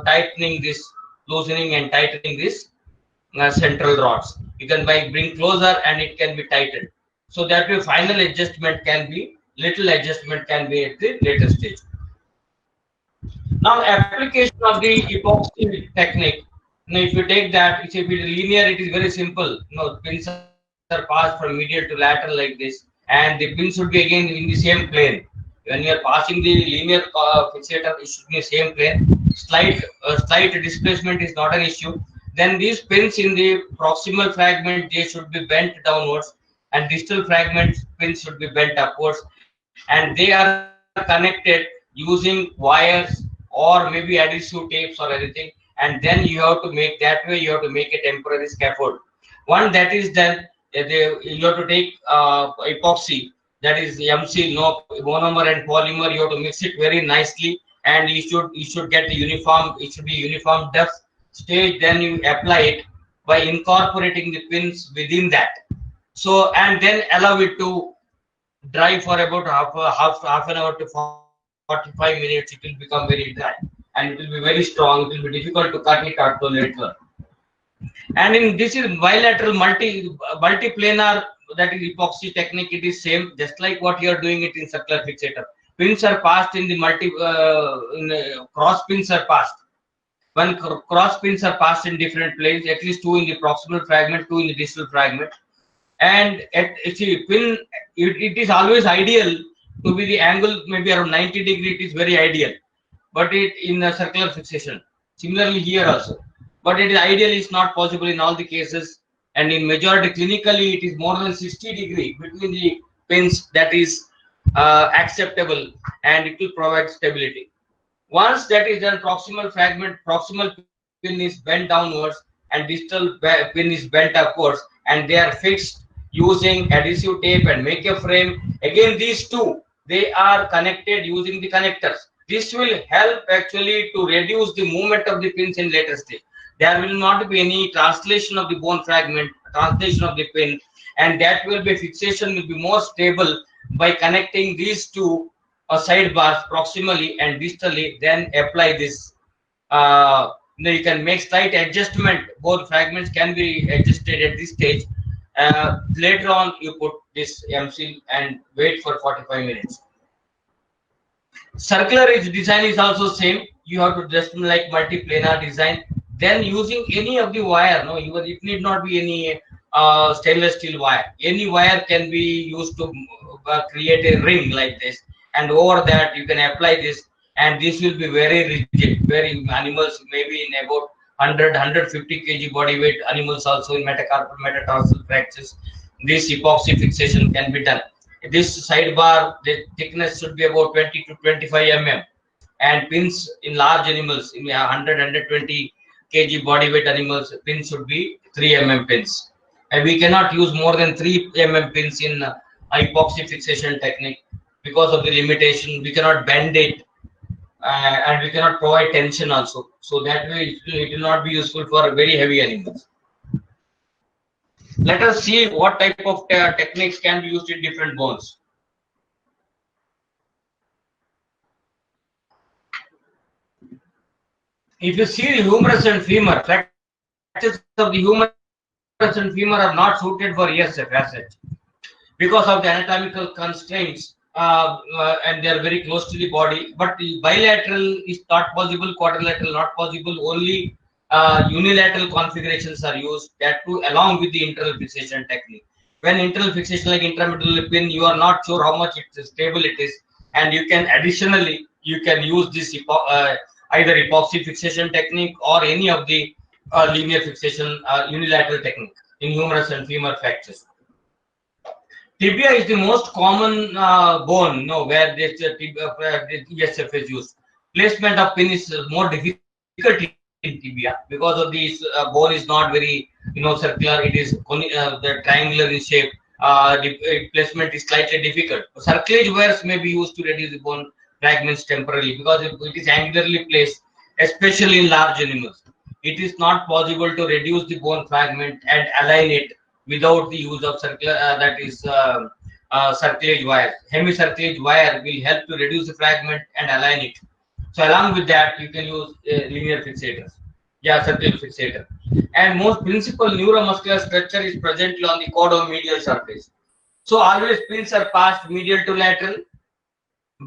tightening this, loosening and tightening this central rods. You can bring closer and it can be tightened. So that way, final adjustment can be, little adjustment can be at the later stage. Now, application of the epoxy technique. Now, if you take that, if it is linear, it is very simple. Pins are passed from medial to lateral like this, and the pins should be again in the same plane. When you are passing the linear fixator, it should be the same plane. Slight displacement is not an issue. Then these pins in the proximal fragment, they should be bent downwards, and distal fragment pins should be bent upwards, and they are connected using wires or maybe adhesive tapes or anything. And then you have to make that way, you have to make a temporary scaffold. Once that is done, you have to take epoxy, that is MC, monomer and polymer. You have to mix it very nicely, and you should get the uniform. It should be uniform depth stage. Then you apply it by incorporating the pins within that. So and then allow it to dry for about half an hour to 45 minutes. It will become very dry and it will be very strong. It will be difficult to cut it out later. And this is bilateral multi-planar, that is epoxy technique. It is same, just like what you are doing it in circular fixator. Pins are passed in the cross pins are passed. When cross pins are passed in different places, at least 2 in the proximal fragment, 2 in the distal fragment. And pin, it is always ideal to be the angle maybe around 90 degrees. It is very ideal, but it in a circular fixation. Similarly here also, but it is ideal. It's not possible in all the cases, and in majority clinically it is more than 60 degrees between the pins. That is acceptable, and it will provide stability. Once that is done, proximal pin is bent downwards and distal pin is bent upwards, and they are fixed using adhesive tape and make a frame. Again, these two, they are connected using the connectors. This will help actually to reduce the movement of the pins in later stage. There will not be any translation of the bone fragment, translation of the pin, and that will be fixation will be more stable by connecting these two sidebars proximally and distally. Then apply this. You can make slight adjustment. Both fragments can be adjusted at this stage. Later on, you put this MC and wait for 45 minutes. Circular design is also same. You have to just like multi-planar design. Then using any of the wire, it need not be any stainless steel wire. Any wire can be used to create a ring like this, and over that you can apply this, and this will be very rigid. Very animals maybe in about 100-150 kg body weight animals also in metacarpal metatarsal fractures. This epoxy fixation can be done. This sidebar, the thickness should be about 20 to 25 mm, and pins in large animals in 100-120 kg body weight animals, pins should be 3 mm pins, and we cannot use more than 3 mm pins in epoxy fixation technique because of the limitation. We cannot bend it, and we cannot provide tension also, so that way it will not be useful for very heavy animals. Let us see what type of techniques can be used in different bones. If you see the humerus and femur, fractures of the humerus and femur are not suited for ESF as such because of the anatomical constraints, and they are very close to the body. But the bilateral is not possible, quadrilateral not possible. Only unilateral configurations are used, that too along with the internal fixation technique. When internal fixation like intramedullary pin, you are not sure how much stable it is, and you can additionally use this either epoxy fixation technique or any of the linear fixation unilateral technique in humerus and femur fractures. Tibia is the most common bone, where this ESF is used. Placement of pin is more difficult in tibia because of this bone is not very circular. It is the triangular in shape. The placement is slightly difficult. Circlage wires may be used to reduce the bone fragments temporarily because it is angularly placed, especially in large animals. It is not possible to reduce the bone fragment and align it without the use of circular circlage wire. Hemicirclage wire will help to reduce the fragment and align it. So along with that, you can use linear fixators, circular fixator. And most principal neuromuscular structure is presently on the caudomedial surface. So always pins are passed medial to lateral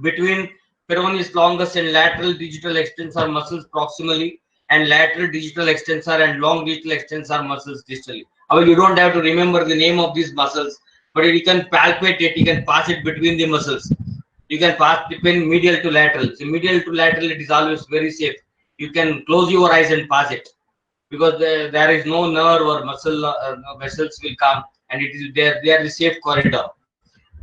between peroneus longus and lateral digital extensor muscles proximally, and lateral digital extensor and long digital extensor muscles distally. However, you don't have to remember the name of these muscles, but you can palpate it, you can pass it between the muscles. You can pass the pin medial to lateral. So medial to lateral, it is always very safe. You can close your eyes and pass it because there is no nerve or muscle vessels will come, and it is there. They are the safe corridor.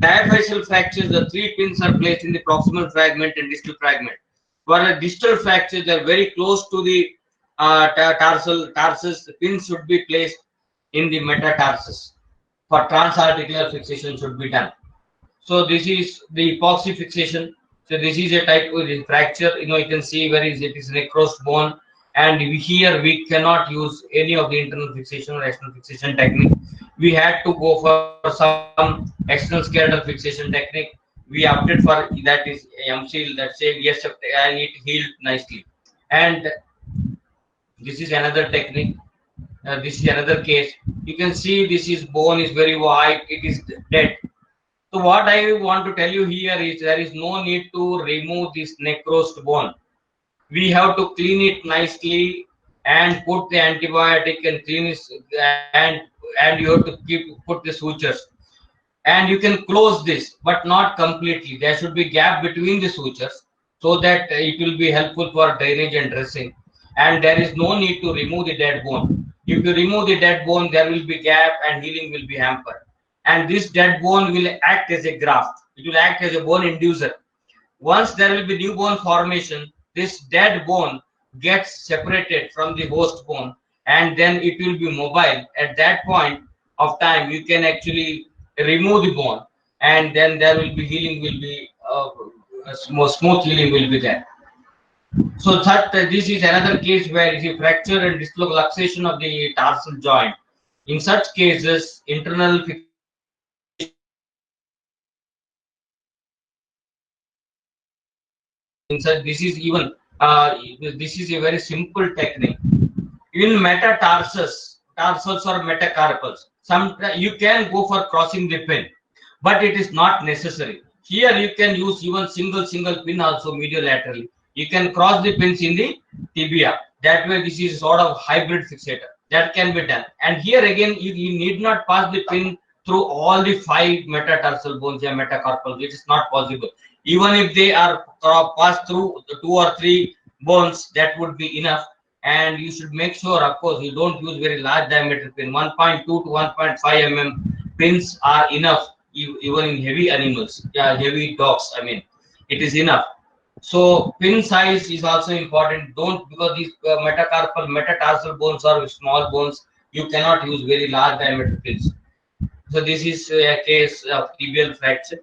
Diaphyseal fractures, the 3 pins are placed in the proximal fragment and distal fragment. For a distal fracture, they are very close to the tarsus. The pins should be placed in the metatarsus. For transarticular fixation should be done. So this is the epoxy fixation. So this is a type of fracture. You can see where it is necrosed bone, and here we cannot use any of the internal fixation or external fixation technique. We had to go for some external skeletal fixation technique. We opted for that is MCL, that said yes, and it healed nicely. And this is another technique. This is another case. You can see this is bone is very white. It is dead. So what I want to tell you here is there is no need to remove this necrosed bone. We have to clean it nicely and put the antibiotic and clean it, and you have to put the sutures. And you can close this, but not completely. There should be gap between the sutures so that it will be helpful for drainage and dressing. And there is no need to remove the dead bone. If you remove the dead bone, there will be gap and healing will be hampered. And this dead bone will act as a graft. It will act as a bone inducer. Once there will be new bone formation, this dead bone gets separated from the host bone, and then it will be mobile. At that point of time, you can actually remove the bone, and then there will be healing, will be smooth healing will be there. So this is another case where it is fracture and dislocation of the tarsal joint. In such cases, internal this is even this is a very simple technique. In metatarsus, tarsals or metacarpals, you can go for crossing the pin, but it is not necessary. Here you can use even single pin also mediolaterally. You can cross the pins in the tibia. That way, this is sort of hybrid fixator. that can be done. And here again, you need not pass the pin through all the 5 metatarsal bones and metacarpal. It is not possible. Even if they are passed through 2 or 3 bones, that would be enough. And you should make sure, of course, you don't use very large diameter pin. 1.2 to 1.5 mm pins are enough, even in heavy animals, heavy dogs. I mean, it is enough. So pin size is also important. Don't, because these metatarsal bones are small bones, you cannot use very large diameter pins. So this is a case of tibial fracture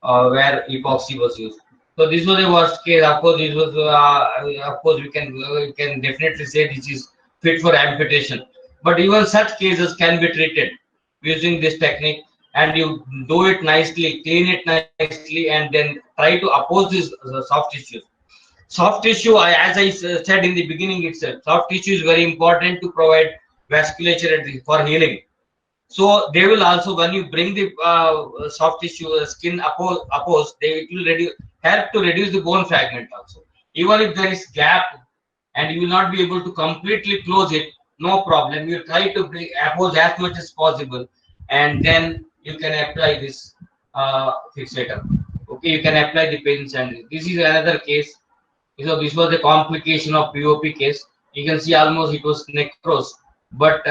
where epoxy was used. So this was the worst case. Of course, this was of course we can definitely say this is fit for amputation. But even such cases can be treated using this technique, and you do it nicely, clean it nicely, and then try to oppose this soft tissues. Soft tissue, as I said in the beginning itself, soft tissue is very important to provide vasculature for healing. So they will also, when you bring the soft tissue skin opposed, it will help to reduce the bone fragment also. Even if there is gap and you will not be able to completely close it, no problem. You try to oppose as much as possible, and then you can apply this fixator. Okay, you can apply the pins, and this is another case. So this was the complication of POP case. You can see almost it was necrose, but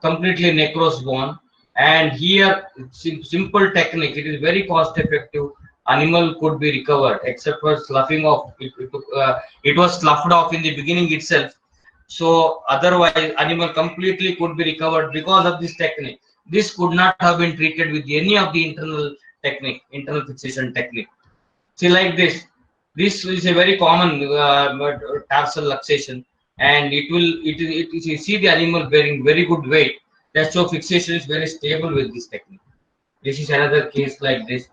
completely necrose bone. And here, simple technique. It is very cost effective. Animal could be recovered, except for sloughing off. It was sloughed off in the beginning itself. So otherwise, animal completely could be recovered because of this technique. This could not have been treated with any of the internal fixation technique. See, like this. This is a very common tarsal luxation, and you see the animal bearing very good weight. That's so fixation is very stable with this technique. This is another case like this.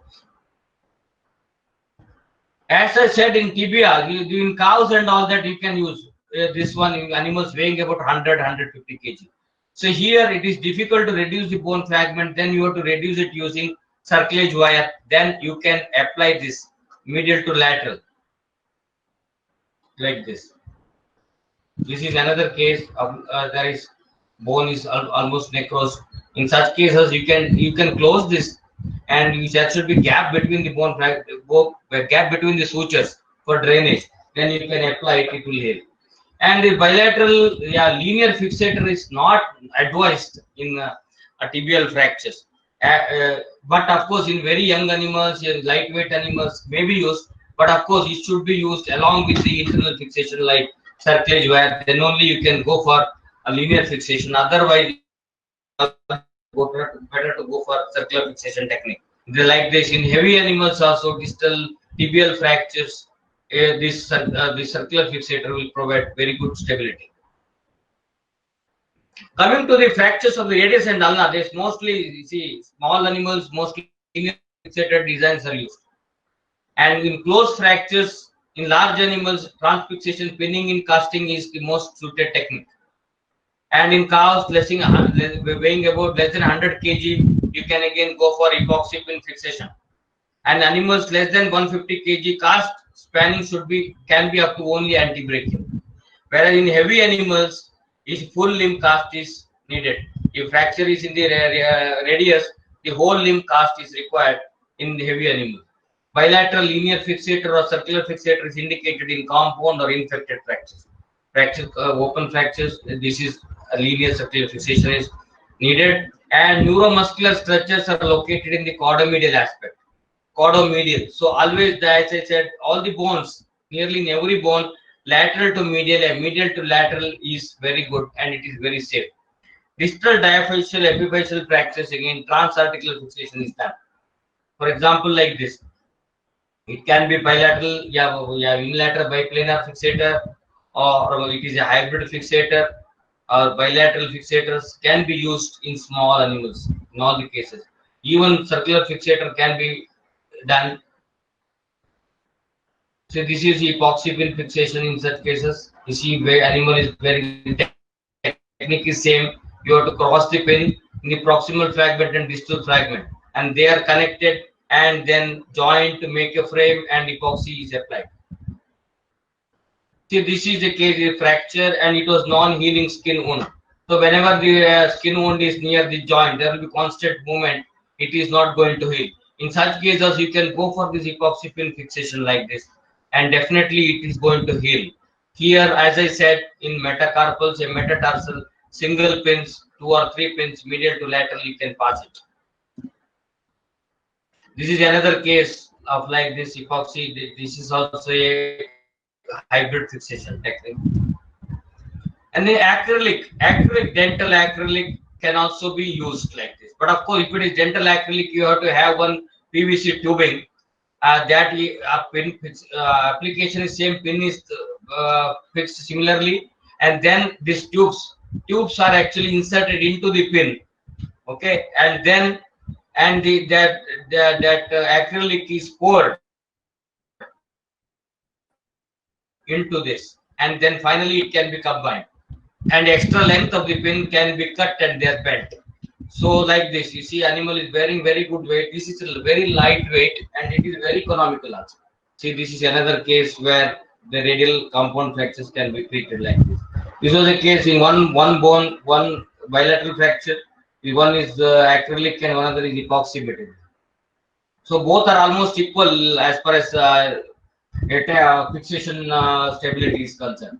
As I said, in tibia, in cows and all that, you can use this one in animals weighing about 100-150 kg. So here it is difficult to reduce the bone fragment. Then you have to reduce it using circlage wire. Then you can apply this medial to lateral like this. This is another case of there is bone is almost necrose. In such cases, you can close this, and there should be gap between the bone gap between the sutures for drainage. Then you can apply it; it will heal. And the bilateral linear fixator is not advised in tibial fractures. But of course, in very young animals, lightweight animals may be used. But of course, it should be used along with the internal fixation like circlage wire. Then only you can go for a linear fixation. Otherwise, better to go for circular fixation technique. They like this in heavy animals also, distal tibial fractures. This circular fixator will provide very good stability. Coming to the fractures of the radius and ulna, there's mostly, you see, small animals, mostly linear fixated designs are used. And in close fractures, in large animals, transfixation, pinning in casting is the most suited technique. And in cows weighing about less than 100 kg, you can again go for epoxy pin fixation. And animals less than 150 kg, cast spanning can be up to only anti-brachial. Whereas in heavy animals, full limb cast is needed. If fracture is in the radius, the whole limb cast is required in the heavy animal. Bilateral linear fixator or circular fixator is indicated in compound or infected fractures. Open fractures, this is a linear circular fixation is needed. And neuromuscular structures are located in the caudomedial aspect. Caudomedial. So always, as I said, all the bones, nearly in every bone, lateral to medial and medial to lateral is very good, and it is very safe. Distal diaphyseal epiphyseal fractures, again, transarticular fixation is done. For example, like this. It can be bilateral, unilateral biplanar fixator, or it is a hybrid fixator, or bilateral fixators can be used in small animals in all the cases. Even circular fixator can be done. So this is epoxy pin fixation in such cases. You see where animal is very technique is same. You have to cross the pin in the proximal fragment and distal fragment, and they are connected and then joined to make a frame, and epoxy is applied. See, this is a case of fracture, and it was non-healing skin wound. So whenever the skin wound is near the joint, there will be constant movement. It is not going to heal. In such cases, you can go for this epoxy pin fixation like this, and definitely it is going to heal. Here, as I said, in metacarpals and metatarsal, single pins, 2 or 3 pins, medial to lateral, you can pass it. This is another case of like this epoxy. This is also a hybrid fixation technique. And the acrylic, dental acrylic can also be used like this. But of course, if it is dental acrylic, you have to have one PVC tubing. That pin application is same, pin is fixed similarly, and then these tubes are actually inserted into the pin. Okay, and then that acrylic is poured into this, and then finally it can be combined, and extra length of the pin can be cut and they are bent. So like this, you see animal is bearing very good weight. This is a very light weight and it is very economical also. See, this is another case where the radial compound fractures can be treated like this. This was a case in one bone, one bilateral fracture. The one is acrylic and one other is epoxy material. So both are almost equal as far as fixation stability is concerned.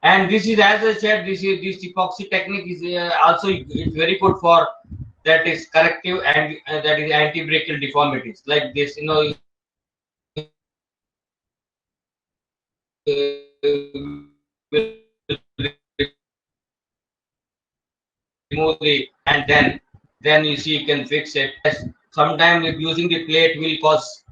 And this is, as I said, this epoxy technique is also it's very good for that is corrective and that is anti-brachial deformities like this. You know, remove the, and then you see you can fix it. Sometimes using the plate will cause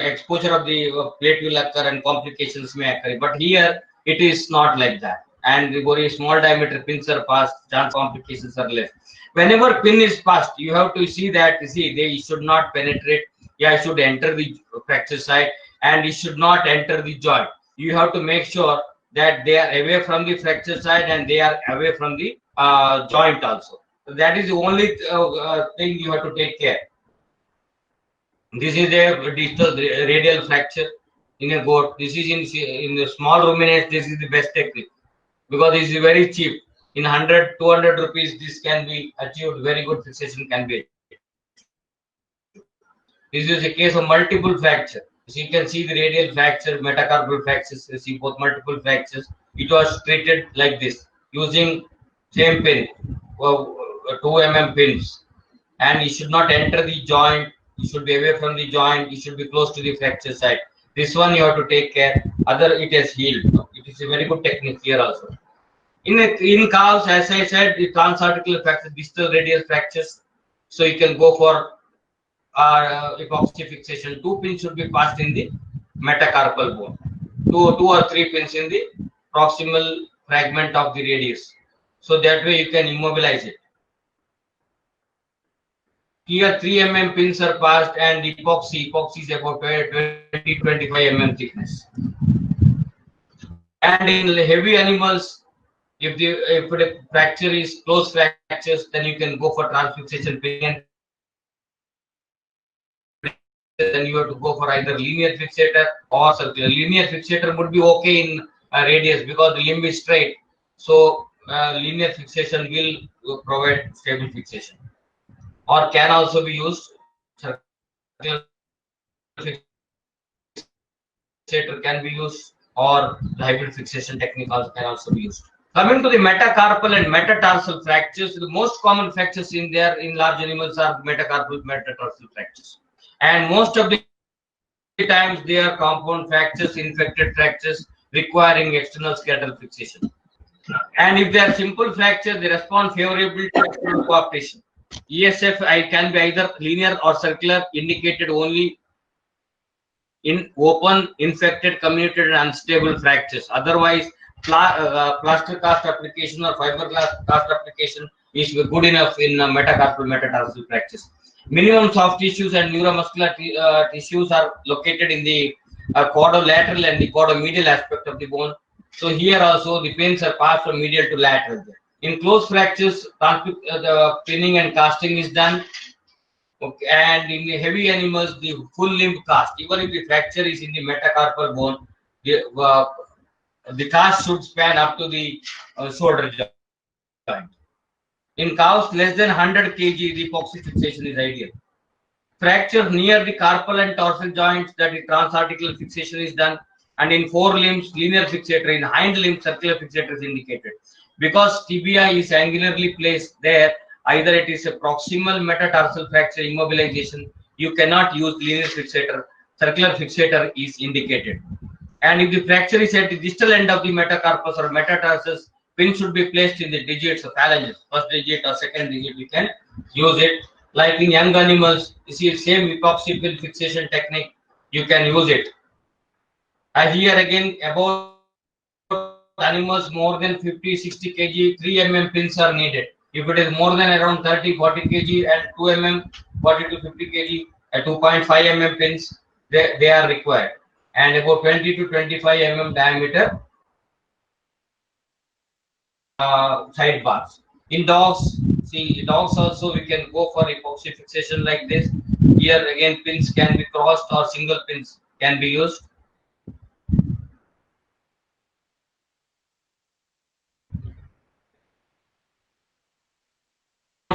exposure of the plate will occur and complications may occur. But here it is not like that, and the very small diameter pins are passed, chance complications are less. Whenever pin is passed, you have to see that they should not penetrate. Yeah, it should enter the fracture site and it should not enter the joint. You have to make sure that they are away from the fracture site and they are away from the joint also. So that is the only thing you have to take care. This is a distal radial fracture in a goat. This is in the small ruminants. This is the best technique because this is very cheap. In 100, 200 rupees, this can be achieved. Very good fixation can be achieved. This is a case of multiple fracture. So you can see the radial fracture, metacarpal fractures. You see both multiple fractures. It was treated like this using same pin, 2 mm pins, and it should not enter the joint. You should be away from the joint. You should be close to the fracture site. This one you have to take care. Other it has healed. It is a very good technique here also. In calves, as I said, the transarticular fracture, distal radial fractures. So you can go for epoxy fixation. 2 pins should be passed in the metacarpal bone. 2 or 3 pins in the proximal fragment of the radius. So that way you can immobilize it. Here 3 mm pins are passed and epoxy is about 20-25 mm thickness. And in heavy animals, if the fracture is close fractures, then you can go for transfixation pin. Then you have to go for either linear fixator or circular. Linear fixator would be okay in radius because the limb is straight. So linear fixation will provide stable fixation. Or can also be used. Circular fixator can be used, or the hybrid fixation technique can also be used. Coming to the metacarpal and metatarsal fractures, the most common fractures in large animals are metacarpal metatarsal fractures, and most of the times they are compound fractures, infected fractures requiring external skeletal fixation. And if they are simple fractures, they respond favorably to external coaptation. ESF can be either linear or circular, indicated only in open, infected, comminuted, and unstable fractures. Otherwise, plaster cast application or fiberglass cast application is good enough in metacarpal metatarsal fractures. Minimum soft tissues and neuromuscular tissues are located in the caudolateral and the caudomedial aspect of the bone. So here also the pins are passed from medial to lateral. In close fractures, the pinning and casting is done. Okay, and in the heavy animals, the full limb cast. Even if the fracture is in the metacarpal bone, the cast should span up to the shoulder joint. In calves less than 100 kg, the epoxy fixation is ideal. Fracture near the carpal and dorsal joints, that the transarticular fixation is done, and in forelimbs, linear fixator, in hind limbs, circular fixator is indicated. Because tibia is angularly placed there, either it is a proximal metatarsal fracture immobilization, you cannot use linear fixator, circular fixator is indicated. And if the fracture is at the distal end of the metacarpus or metatarsus, pin should be placed in the digits of phalanges, first digit or second digit, we can use it. Like in young animals, you see same epoxy pin fixation technique, you can use it. And here again, about animals more than 50-60 kg, 3 mm pins are needed. If it is more than around 30-40 kg and 2 mm, 40 to 50 kg, 2.5 mm pins, they are required. And about 20 to 25 mm diameter side bars. In dogs, see dogs also we can go for epoxy fixation like this. Here again pins can be crossed or single pins can be used.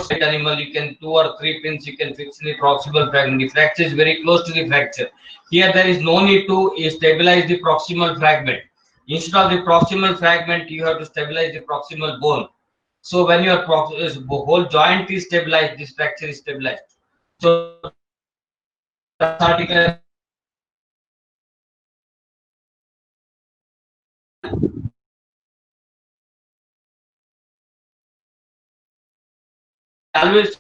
Animal, you can 2 or 3 pins you can fix in the proximal fragment. The fracture is very close to the fracture. Here there is no need to stabilize the proximal fragment. Instead of the proximal fragment, you have to stabilize the proximal bone. So when your whole joint is stabilized, this fracture is stabilized. So article always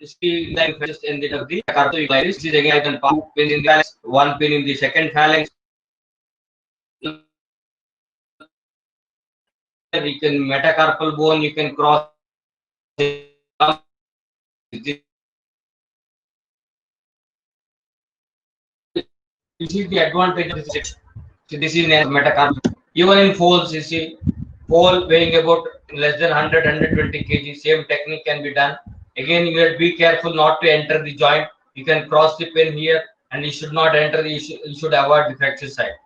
see like just ended of the cartography. This is again I can put pin in the phalanx, 1 pin in the second phalanx. You can metacarpal bone, you can cross. This is the advantage of this. So this is metacarpal. Even in foals, you see, foal weighing about less than 100-120 kg, same technique can be done. Again, you have to be careful not to enter the joint. You can cross the pin here, and you should not enter the. You should avoid the fracture side.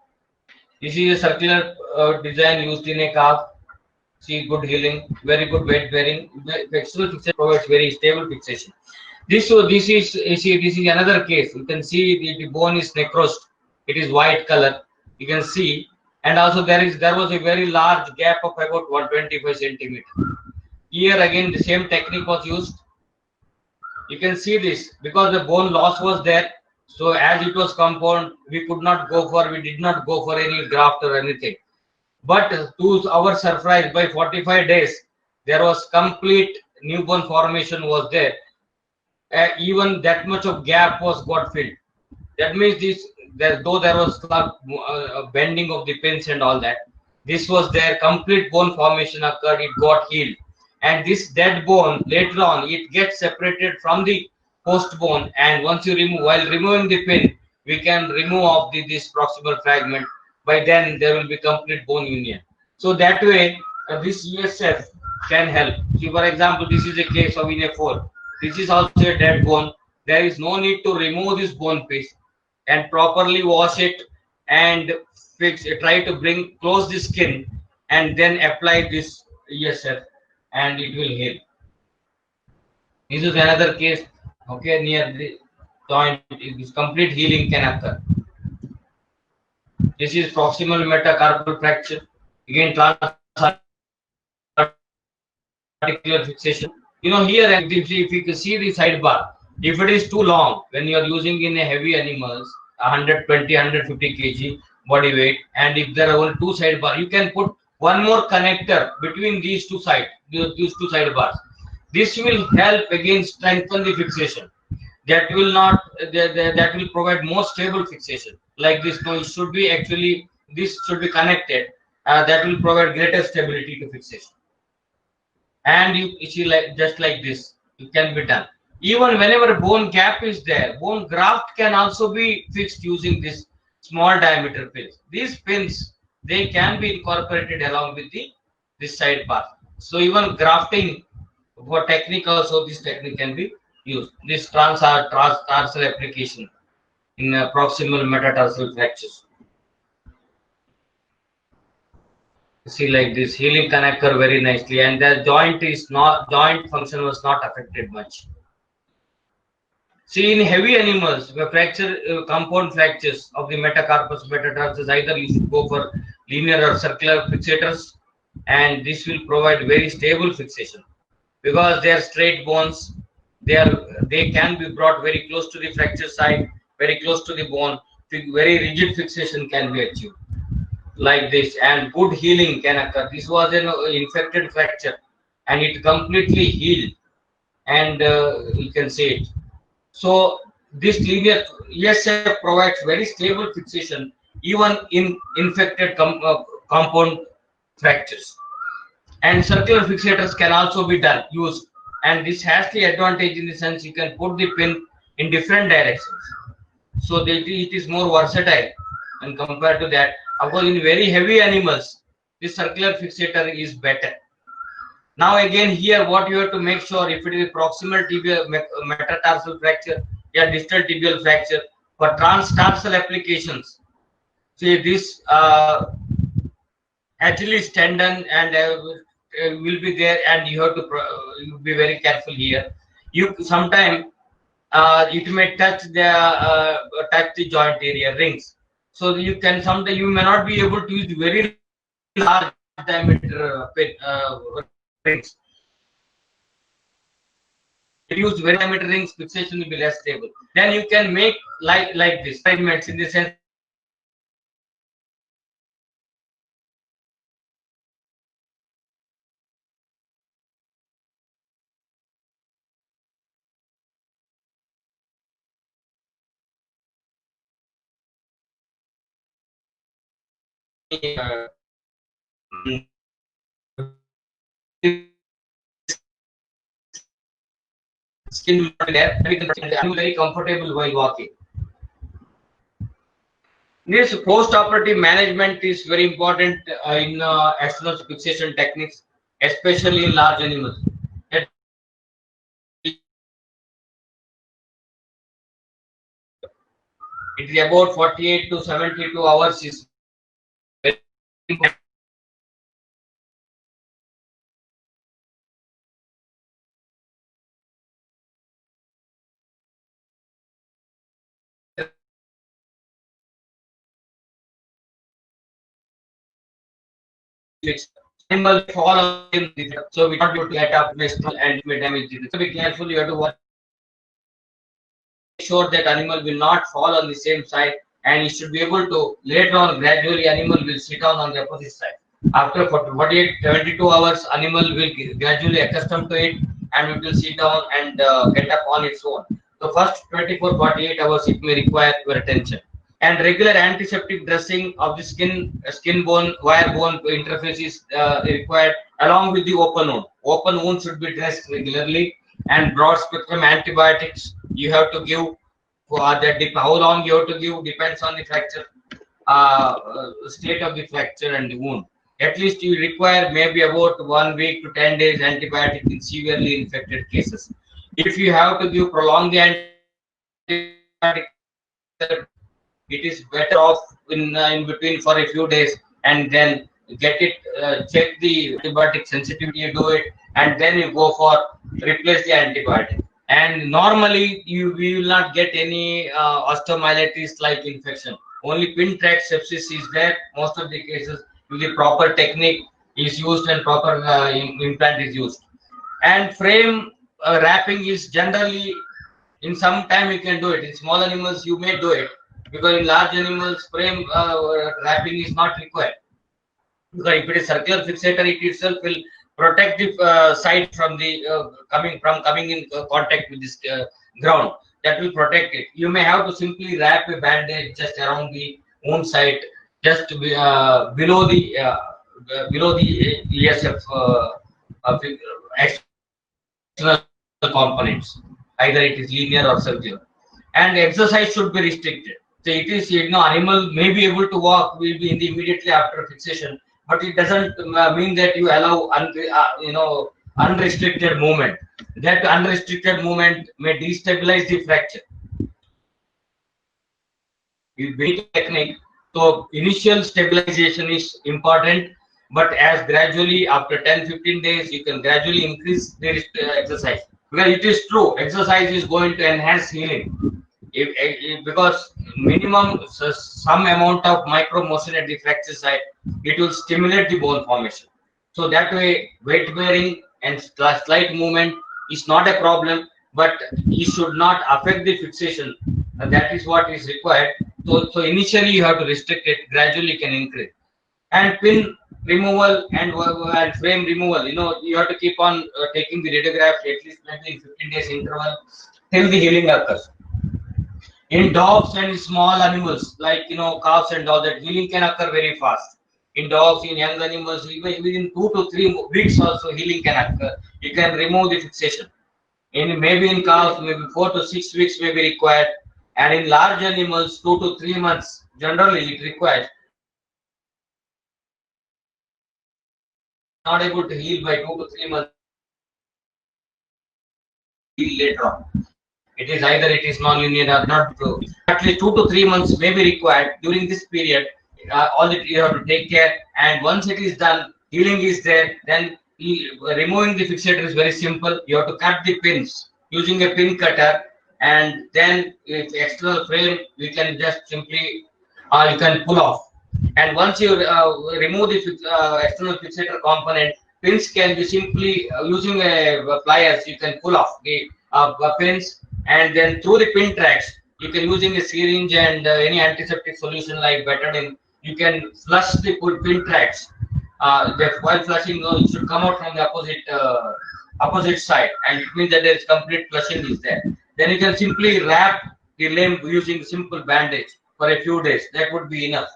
This is a circular design used in a calf. See, good healing, very good weight bearing. External fixation provides very stable fixation. This is another case. You can see the bone is necrosed. It is white color. You can see, and also there was a very large gap of about 125 centimeter. Here again the same technique was used. You can see this because the bone loss was there. So as it was compound, we did not go for any graft or anything. But to our surprise, by 45 days, there was complete new bone formation was there. Even that much of gap was got filled. That means though there was bending of the pins and all that, this was there. Complete bone formation occurred. It got healed, and this dead bone later on it gets separated from the post bone. And once you while removing the pin, we can remove of this proximal fragment. By then there will be complete bone union. So that way this ESF can help. See, for example, this is a case of in a foal. This is also a dead bone. There is no need to remove this bone piece and properly wash it and try to close the skin and then apply this ESF and it will heal. This is another case, okay, near the joint. This complete healing can occur. This is proximal metacarpal fracture. Again, transarticular fixation. You know, here if you can see the sidebar, if it is too long, when you are using in a heavy animals, 120-150 kg body weight, and if there are only 2 sidebar, you can put one more connector between these two sidebars. This will help again strengthen the fixation. That will not that will provide more stable fixation. Like this, no, it should be actually this should be connected. That will provide greater stability to fixation. And you see, like just like this, it can be done. Even whenever bone gap is there, bone graft can also be fixed using this small diameter pins. These pins, they can be incorporated along with this sidebar. So even grafting for technique also, this technique can be used. This tarsal application in proximal metatarsal fractures. See, like this, healing can occur very nicely, and the joint function was not affected much. See, in heavy animals, the compound fractures of the metacarpus, metatarsus, either you should go for linear or circular fixators, and this will provide very stable fixation because they are straight bones. They can be brought very close to the fracture site, very close to the bone. Very rigid fixation can be achieved like this, and good healing can occur. This was an infected fracture, and it completely healed, and you can see it. So this linear ESF provides very stable fixation even in infected compound fractures. And circular fixators can also be used, and this has the advantage in the sense you can put the pin in different directions, so that it is more versatile. And compared to that, of course, in very heavy animals, this circular fixator is better. Now again here, what you have to make sure, if it is proximal tibial metatarsal fracture, yeah, distal tibial fracture, for transtarsal applications, see this Achilles tendon and will be there, and you have to be very careful here. You sometimes it may touch the joint area, rings. So you can sometimes you may not be able to use very large diameter rings. If you use very diameter rings, fixation will be less stable. Then you can make like this alignments in the sense. Skin will not be there, I'm very comfortable while walking. This post-operative management is very important in external fixation techniques, especially in large animals. It is about 48 to 72 hours is very important. Animal fall on him, so we don't have to get up and may damage it. So be careful, you have to watch, make sure that animal will not fall on the same side, and you should be able to later on gradually animal will sit down on the opposite side. After 48 72 hours, animal will gradually accustom to it, and it will sit down and get up on its own. The first 24-48 hours it may require your attention. And regular antiseptic dressing of the skin bone, wire bone interface is required, along with the open wound. Open wound should be dressed regularly, and broad spectrum antibiotics you have to give for that. How long you have to give depends on the fracture state of the fracture and the wound. At least you require maybe about 1 week to 10 days antibiotic in severely infected cases. If you have to give prolonged antibiotic, it is better off in between for a few days, and then get it check the antibiotic sensitivity, you do it, and then you go for replace the antibiotic. And normally we will not get any osteomyelitis like infection. Only pin track sepsis is there. Most of the cases with the proper technique is used and proper implant is used. And frame wrapping is generally in some time you can do it. In small animals you may do it, because in large animals frame wrapping is not required. Because if it is circular fixator, it itself will protect the site from the coming in contact with this ground. That will protect it. You may have to simply wrap a bandage just around the wound site, just below the ESF external components. Either it is linear or circular. And exercise should be restricted. So it is, animal may be able to walk, will be in the immediately after fixation, but it doesn't mean that you allow unrestricted movement. That unrestricted movement may destabilize the fracture. Technique. So initial stabilization is important, But as gradually after 10-15 days, you can gradually increase the exercise, because it is true exercise is going to enhance healing. Because minimum some amount of micro motion at the fracture site, it will stimulate the bone formation. So that way, weight bearing and slight movement is not a problem, but it should not affect the fixation. And that is what is required. So initially you have to restrict it, gradually can increase. And pin removal and frame removal, you have to keep on taking the radiograph at least maybe in 15 days interval till the healing occurs. In dogs and small animals like cows and all that, healing can occur very fast. In dogs, in young animals, even within 2 to 3 weeks also healing can occur. You can remove the fixation. Maybe in cows, maybe 4 to 6 weeks may be required, and in large animals, 2 to 3 months generally it requires. Not able to heal by 2 to 3 months, heal later on. It is either it is non-linear or not true. At least 2 to 3 months may be required. During this period, all that you have to take care. And once it is done, healing is there. Then removing the fixator is very simple. You have to cut the pins using a pin cutter, and then if external frame, you can just simply you can pull off. And once you remove the external fixator component, pins can be simply using a pliers. You can pull off the pins. And then through the pin tracks, you can using a syringe and any antiseptic solution like betadine, you can flush the pin tracks. While flushing, it should come out from the opposite side, and it means that there is complete flushing is there. Then you can simply wrap the limb using simple bandage for a few days. That would be enough.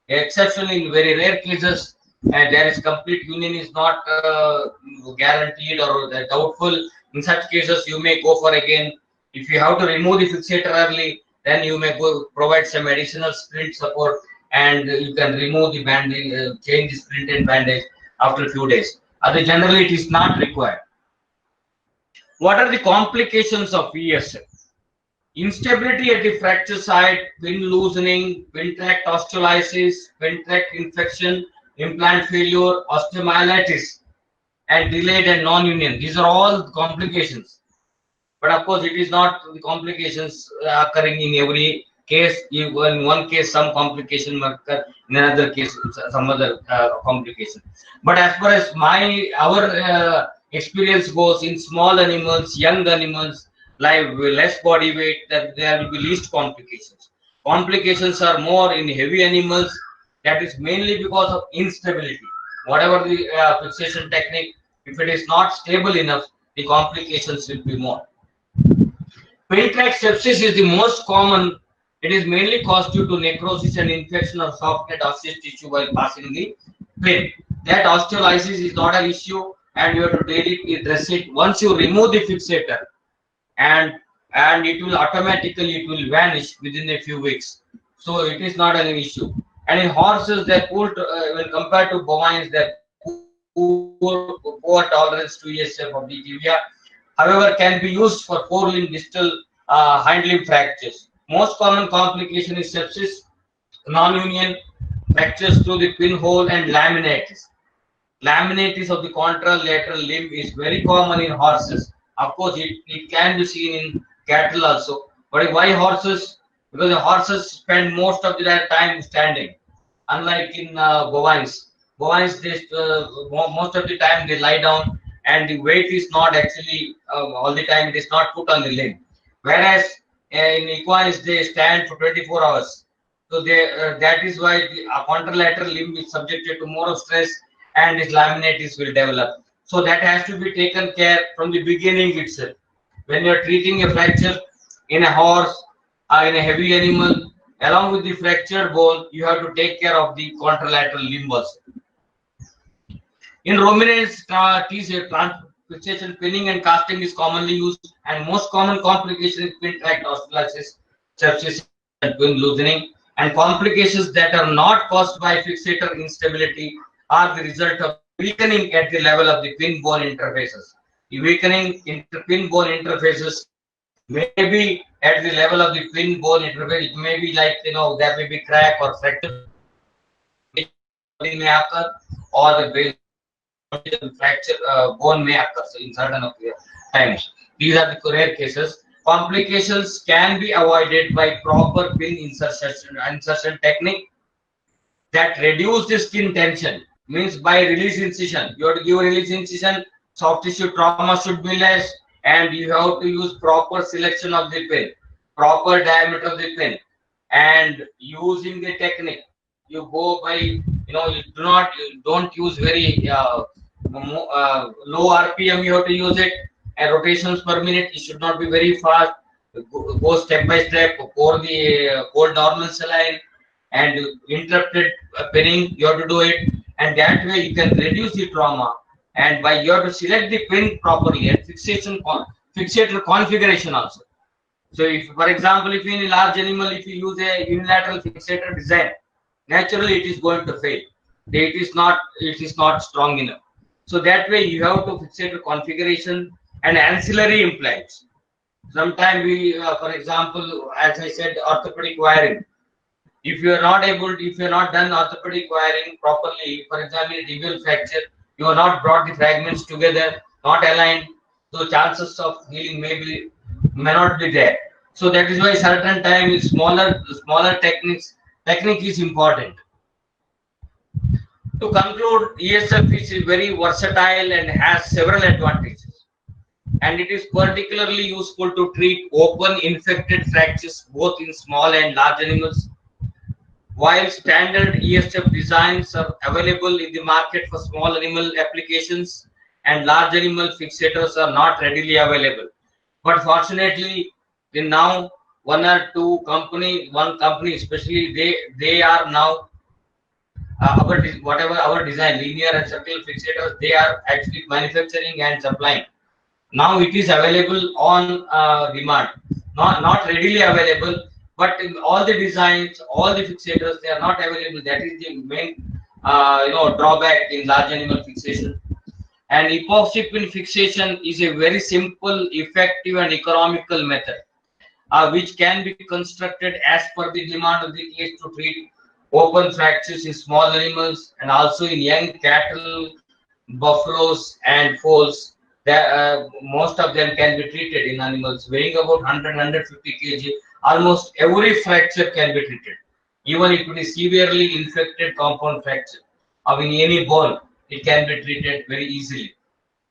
Exceptionally, in very rare cases, and there is complete union is not guaranteed or doubtful. In such cases, you may go for again. If you have to remove the fixator early, then you may go provide some additional splint support, and you can remove the bandage, change the splint and bandage after a few days. Generally, it is not required. What are the complications of ESF? Instability at the fracture site, pin loosening, pin tract osteolysis, pin tract infection, implant failure, osteomyelitis, and delayed and non-union. These are all complications. But of course, it is not the complications occurring in every case. In one case, some complication may occur. In another case, some other complication. But as far as our experience goes, in small animals, young animals, like less body weight, that there will be least complications. Complications are more in heavy animals. That is mainly because of instability. Whatever the fixation technique, if it is not stable enough, the complications will be more. Pin tract sepsis is the most common. It is mainly caused due to necrosis and infection of soft and osseous tissue while passing the pin. That osteolysis is not an issue, and you have to daily address it. Once you remove the fixator, and it will automatically vanish within a few weeks. So it is not an issue. And in horses, they're poor when compared to bovines, they're poor tolerance to ESF of the tibia. However, can be used for forelimb distal hind limb fractures. Most common complication is sepsis, non-union, fractures through the pinhole, and laminitis. Laminitis of the contralateral limb is very common in horses. Of course, it can be seen in cattle also. But why horses? Because the horses spend most of their time standing, unlike in bovines. Bovines, most of the time they lie down, and the weight is not actually all the time, it is not put on the limb. Whereas in equines, they stand for 24 hours. So that is why the contralateral limb is subjected to more of stress, and its laminitis will develop. So that has to be taken care from the beginning itself. When you are treating a fracture in a horse, in a heavy animal, along with the fractured bone, you have to take care of the contralateral limb also. In ruminants, fixation, pinning, and casting is commonly used, and most common complication is pin tract osteolysis, sepsis, and pin loosening. And complications that are not caused by fixator instability are the result of weakening at the level of the pin bone interfaces. The weakening in pin bone interfaces may be at the level of the pin bone interface. It may be like, there may be crack or fracture. may occur, or the fracture bone may occur in certain times. These are the rare cases. Complications can be avoided by proper pin insertion technique that reduce the skin tension. Means by release incision, you have to give release incision, soft tissue trauma should be less, and you have to use proper selection of the pin, proper diameter of the pin, and using the technique. You go by, you don't use very low RPM. You have to use it, and rotations per minute. It should not be very fast. Go step by step. Pour the cold normal saline and interrupted pinning. You have to do it, and that way you can reduce the trauma. And by you have to select the pin properly and fixator configuration also. So if, for example, if in a large animal, if you use a unilateral fixator design, naturally it is going to fail. It is not strong enough. So that way you have to fixator configuration and ancillary implants. Sometimes we, for example, as I said, orthopedic wiring. If you are not done orthopedic wiring properly, for example, tibial fracture, you have not brought the fragments together, not aligned, so chances of healing may not be there. So that is why certain time smaller technique is important. To conclude, ESF is very versatile and has several advantages, and it is particularly useful to treat open infected fractures both in small and large animals. While standard ESF designs are available in the market for small animal applications, and large animal fixators are not readily available. But fortunately, now one company especially, they are now our design, linear and circular fixators, they are actually manufacturing and supplying. Now it is available on demand, not readily available. But in all the designs, all the fixators, they are not available. That is the main, drawback in large animal fixation. And epoxy pin fixation is a very simple, effective, and economical method, which can be constructed as per the demand of the case to treat open fractures in small animals and also in young cattle, buffaloes, and foals. Most of them can be treated in animals weighing about 100-150 kg. Almost every fracture can be treated, even if it is severely infected compound fracture of in any bone, it can be treated very easily.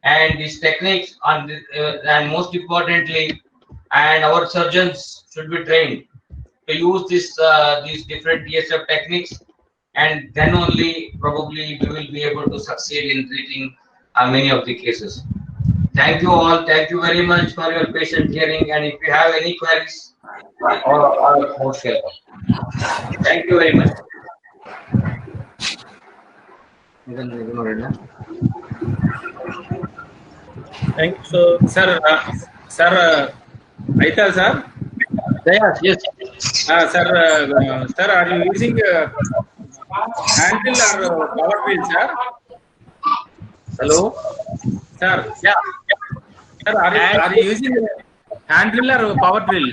And these techniques, and most importantly, and our surgeons should be trained to use these different ESF techniques, and then only probably we will be able to succeed in treating many of the cases. Thank you all. Thank you very much for your patient hearing. And if you have any queries, or most welcome. Thank you very much. Thank you. So, sir, Aital, sir? Yes. Sir, are you using handle or power wheel, sir? Hello? Sir? Yeah. Sir, are you using hand drill or power drill?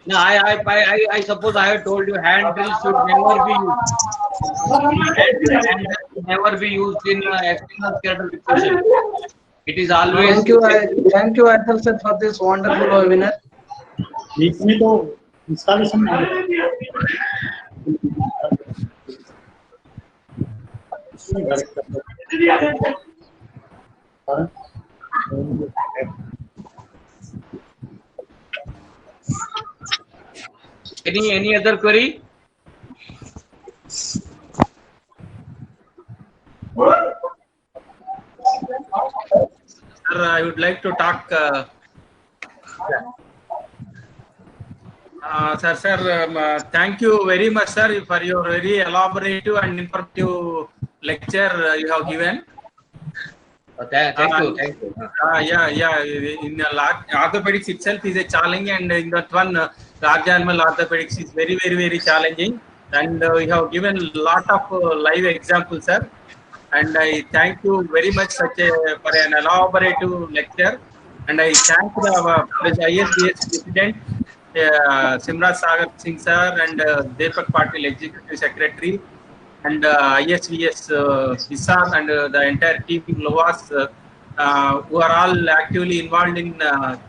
No, I suppose I have told you hand drill should never be used. Hand drill should never be used in external skeletal fixation. It is always. Thank you, Atal sir, for this wonderful webinar. Any other query? Sir, I would like to talk. Sir, thank you very much, sir, for your very elaborative and informative lecture you have given. Thank you. In orthopedics itself is a challenge, and in that one, large animal orthopedics is very, very, very challenging. And you have given a lot of live examples, sir. And I thank you very much for an elaborative lecture. And I thank the ISVS President, Simrat Sagar Singh sir, and Deepak Patil, Executive Secretary, and ISVS Hisar and the entire team Lovas, who are all actively involved in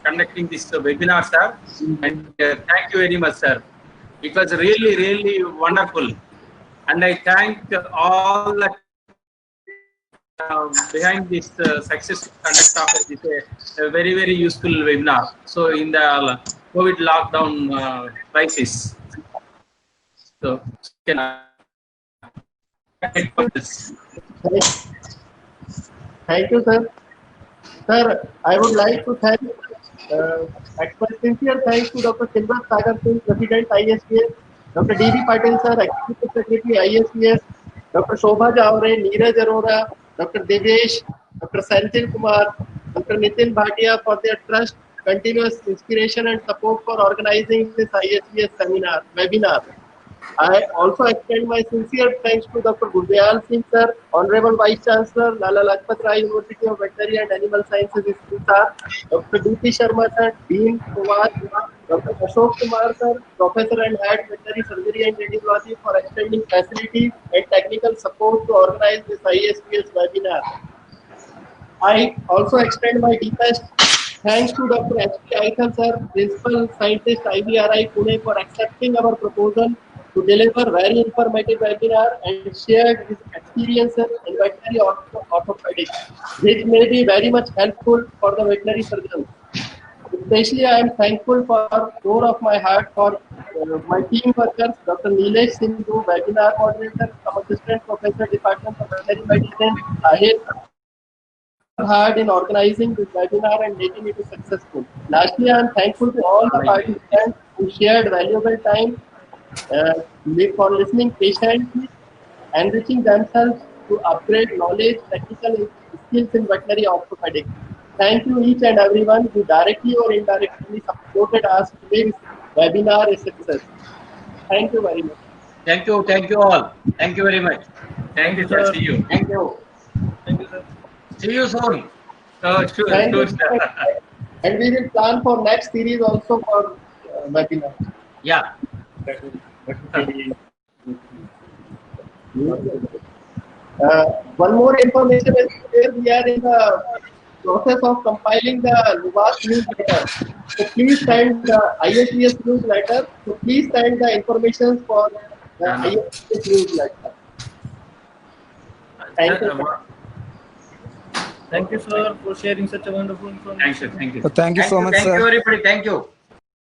conducting this webinar, sir. And thank you very much, sir. It was really, really wonderful. And I thank all the behind this successful conduct of this very, very useful webinar. So in the COVID lockdown crisis. So can Thank you, sir. Sir, I would like to thank, express sincere thanks to Dr. Simrat Sagar Singh, President ISVS, Dr. D.B. Patil, sir, Executive Secretary ISVS, Dr. Shobha Javre, Neeraj Arora, Dr. Devesh, Dr. Senthil Kumar, Dr. Nitin Bhatia for their trust, continuous inspiration and support for organizing this ISVS webinar. I also extend my sincere thanks to Dr. Gurdayal Singh, sir, Honorable Vice Chancellor, Lala Lajpat Rai University of Veterinary and Animal Sciences Institute, Dr. D.P. Sharma, sir, Dean Kumar, Dr. Ashok Kumar, sir, Professor and Head Veterinary Surgery and Radiology for extending facilities and technical support to organize this ISVS webinar. I also extend my deepest thanks to Dr. H.P. Aithal, sir, Principal Scientist IVRI Pune, for accepting our proposal to deliver very informative webinar and share his experiences in veterinary orthopedics, which may be very much helpful for the veterinary surgeons. Especially, I am thankful for core of my heart for my team workers, Dr. Nilesh Sindhu, webinar coordinator, Assistant Professor, Department of Veterinary Medicine, Sahil, hard in organizing this webinar and making it successful. Lastly, I am thankful to all the participants who shared valuable time for listening patiently, enriching themselves to upgrade knowledge, technical skills in veterinary orthopedics. Thank you each and everyone who directly or indirectly supported us to make this webinar a success. Thank you very much. Thank you all. Thank you very much. Thank you, sir. See you. Thank you. Thank you, sir. See you soon. Sure. And we will plan for next series also for webinar. Yeah. One more information is there. We are in the process of compiling the Luvas newsletter. So please send the ISVS newsletter. So please send the information for the ISVS newsletter. Thank you. Thank you, sir, for sharing such a wonderful information. Thank you. Thank you so much, Thank sir. you, everybody. Thank you.